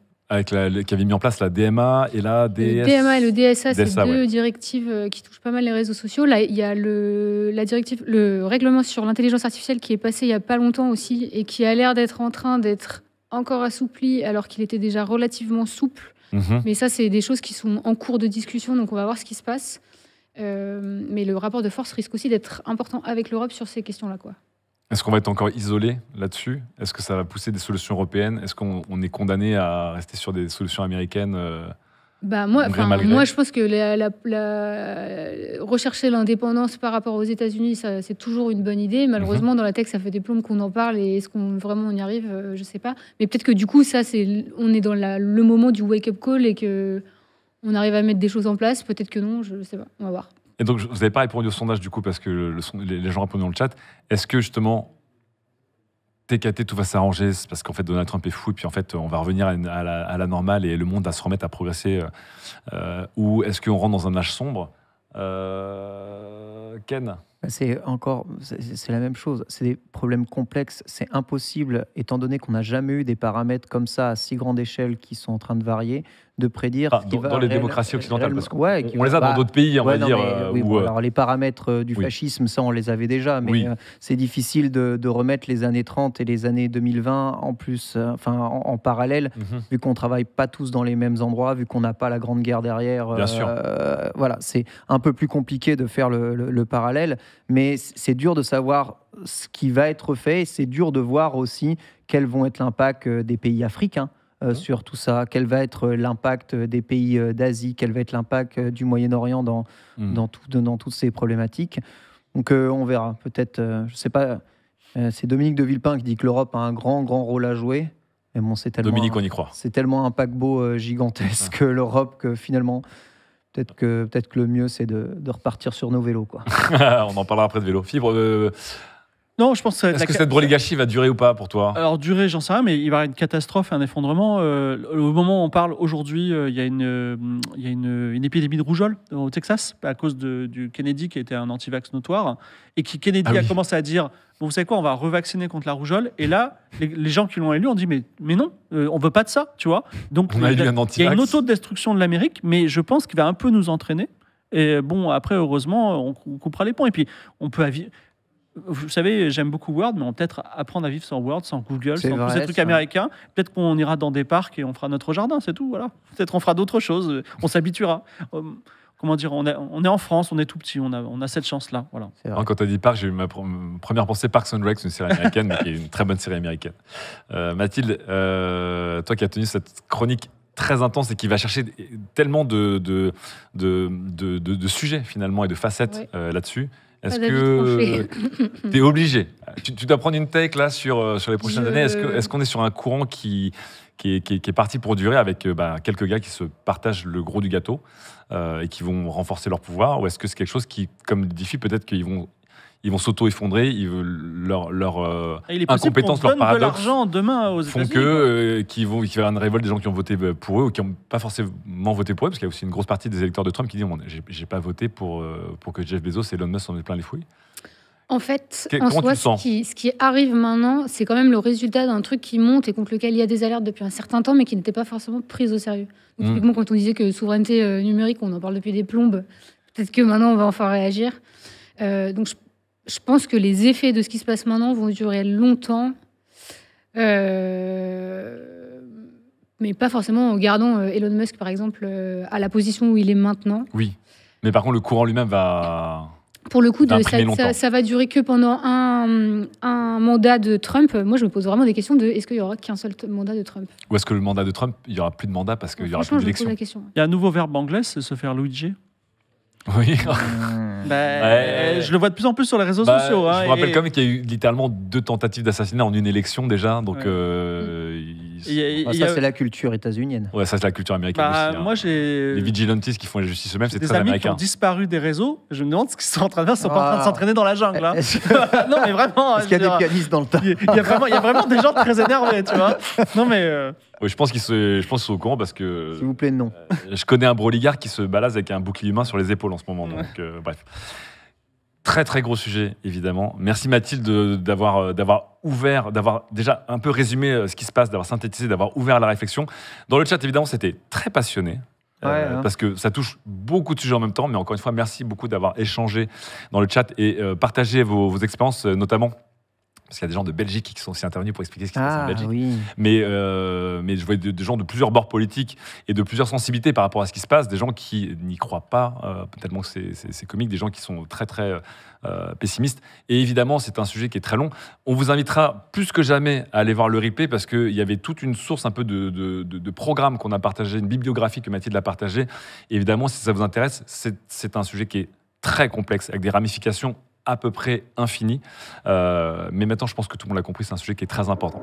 Qui avait mis en place la DMA et la DS. Le DMA et le DSA, c'est deux directives qui touchent pas mal les réseaux sociaux. Là, il y a le règlement sur l'intelligence artificielle qui est passé il y a pas longtemps aussi et qui a l'air d'être en train d'être encore assoupli, alors qu'il était déjà relativement souple. Mais ça, c'est des choses qui sont en cours de discussion, donc on va voir ce qui se passe. Mais le rapport de force risque aussi d'être important avec l'Europe sur ces questions-là, quoi. Est-ce qu'on va être encore isolé là-dessus? Est-ce que ça va pousser des solutions européennes? Est-ce qu'on est condamné à rester sur des solutions américaines moi, je pense que rechercher l'indépendance par rapport aux États-Unis, c'est toujours une bonne idée. Malheureusement, dans la tech, ça fait des plombes qu'on en parle, et est-ce qu'on vraiment on y arrive? Je ne sais pas. Mais peut-être que du coup, on est dans le moment du wake-up call et qu'on arrive à mettre des choses en place. Peut-être que non, je ne sais pas. On va voir. Et donc, vous n'avez pas répondu au sondage, du coup, parce que les gens répondent dans le chat. Est-ce que, justement, TKT, tout va s'arranger? C'est parce qu'en fait, Donald Trump est fou, et puis en fait, on va revenir à la normale, et le monde va se remettre à progresser. Ou est-ce qu'on rentre dans un âge sombre? Ken? C'est la même chose. C'est des problèmes complexes. C'est impossible, étant donné qu'on n'a jamais eu des paramètres comme ça à si grande échelle qui sont en train de varier, de prédire dans les démocraties occidentales, parce qu'on les a dans d'autres pays, on va dire. Alors les paramètres du fascisme, ça on les avait déjà, mais c'est difficile de remettre les années 30 et les années 2020 en plus, en parallèle, vu qu'on travaille pas tous dans les mêmes endroits, vu qu'on n'a pas la Grande Guerre derrière. Bien sûr. Voilà, c'est un peu plus compliqué de faire le parallèle, mais c'est dur de savoir ce qui va être fait, et c'est dur de voir aussi quels vont être l'impact des pays africains. Sur tout ça, quel va être l'impact des pays d'Asie, quel va être l'impact du Moyen-Orient dans toutes ces problématiques. Donc on verra, peut-être, je ne sais pas, c'est Dominique de Villepin qui dit que l'Europe a un grand rôle à jouer. Mais bon, c'est tellement, Dominique, on y croit. C'est tellement un paquebot gigantesque, l'Europe, que finalement, peut-être que le mieux, c'est de repartir sur nos vélos, quoi. On en parlera après de vélo. Fibre... Non, je pense que Est-ce que cette broligarchie va durer ou pas pour toi? Alors, durer, j'en sais rien, mais il va y avoir une catastrophe, un effondrement. Au moment où on parle, aujourd'hui, il y a une épidémie de rougeole au Texas, à cause du Kennedy, qui était un anti-vax notoire, et Kennedy a commencé à dire, bon, vous savez quoi, on va revacciner contre la rougeole. Et là, les gens qui l'ont élu ont dit, mais non, on veut pas de ça, tu vois. Donc, il y a une autodestruction de l'Amérique, mais je pense qu'il va un peu nous entraîner. Et bon, après, heureusement, on coupera les ponts. Et puis, on peut... Vous savez, j'aime beaucoup Word, mais on va peut-être apprendre à vivre sans Word, sans Google, sans tous ces trucs américains. Peut-être qu'on ira dans des parcs et on fera notre jardin, c'est tout. Voilà. Peut-être on fera d'autres choses, on s'habituera. Comment dire, on est en France, on est tout petit, on a cette chance-là. Voilà. Quand tu as dit parc, j'ai eu ma première pensée Parks and Rec, une série américaine, mais qui est une très bonne série américaine. Mathilde, toi qui as tenu cette chronique très intense et qui va chercher tellement de sujets finalement et de facettes là-dessus. Est-ce que tu es obligé? Tu dois prendre une take là sur les prochaines années. Est-ce qu'on est sur un courant qui est parti pour durer avec quelques gars qui se partagent le gros du gâteau et qui vont renforcer leur pouvoir? Ou est-ce que c'est quelque chose qui, comme dit Diffie, peut-être qu'ils vont s'auto-effondrer, leur incompétence, leur paradoxe, de l'argent demain aux font qu'il va y avoir une révolte des gens qui ont voté pour eux ou qui n'ont pas forcément voté pour eux, parce qu'il y a aussi une grosse partie des électeurs de Trump qui disent j'ai pas voté pour que Jeff Bezos et Elon Musk s'en aient plein les fouilles. En fait, ce qui arrive maintenant, c'est quand même le résultat d'un truc qui monte et contre lequel il y a des alertes depuis un certain temps, mais qui n'était pas forcément pris au sérieux. Donc, typiquement, quand on disait que souveraineté numérique, on en parle depuis des plombes, peut-être que maintenant on va enfin réagir. Donc je pense que les effets de ce qui se passe maintenant vont durer longtemps, mais pas forcément en gardant Elon Musk, par exemple, à la position où il est maintenant. Oui, mais par contre, le courant lui-même va... Pour le coup, ça va durer que pendant un mandat de Trump. Moi, je me pose vraiment des questions de est-ce qu'il n'y aura qu'un seul mandat de Trump? Ou est-ce que le mandat de Trump, il n'y aura plus de mandat parce qu'il n'y aura plus d'élection? Il y a un nouveau verbe anglais, c'est se faire Luigi. Oui. Je le vois de plus en plus sur les réseaux sociaux. Je vous rappelle quand même qu'il y a eu littéralement 2 tentatives d'assassinat en une élection déjà. Donc, ça, c'est la culture états-unienne. Ouais, ça, c'est la culture américaine aussi. Moi, les vigilantes qui font la justice eux-mêmes, c'est très américain. Des amis qui ont disparu des réseaux. Je me demande ce qu'ils sont en train de faire. Ils sont pas en train de s'entraîner dans la jungle. Hein. Non, mais vraiment. Est-ce qu'il y a des pianistes dans le tas? Il y a vraiment des gens très énervés, tu vois. Non, mais... Oui, je pense qu'ils sont au courant parce que... S'il vous plaît, non. Je connais un broligarque qui se balade avec un bouclier humain sur les épaules en ce moment. Donc, bref. Très, très gros sujet, évidemment. Merci Mathilde d'avoir ouvert, d'avoir déjà un peu résumé ce qui se passe, d'avoir synthétisé, d'avoir ouvert la réflexion. Dans le chat, évidemment, c'était très passionné. Parce que ça touche beaucoup de sujets en même temps. Mais encore une fois, merci beaucoup d'avoir échangé dans le chat et partagé vos expériences, notamment... Parce qu'il y a des gens de Belgique qui sont aussi intervenus pour expliquer ce qui se passe en Belgique. Oui. Mais je vois des gens de plusieurs bords politiques et de plusieurs sensibilités par rapport à ce qui se passe, des gens qui n'y croient pas, tellement que c'est comique, des gens qui sont très, très pessimistes. Et évidemment, c'est un sujet qui est très long. On vous invitera plus que jamais à aller voir le replay parce qu'il y avait toute une source un peu de programmes qu'on a partagé, une bibliographie que Mathilde a partagée. Et évidemment, si ça vous intéresse, c'est un sujet qui est très complexe, avec des ramifications à peu près infini. Mais maintenant, je pense que tout le monde l'a compris, c'est un sujet qui est très important.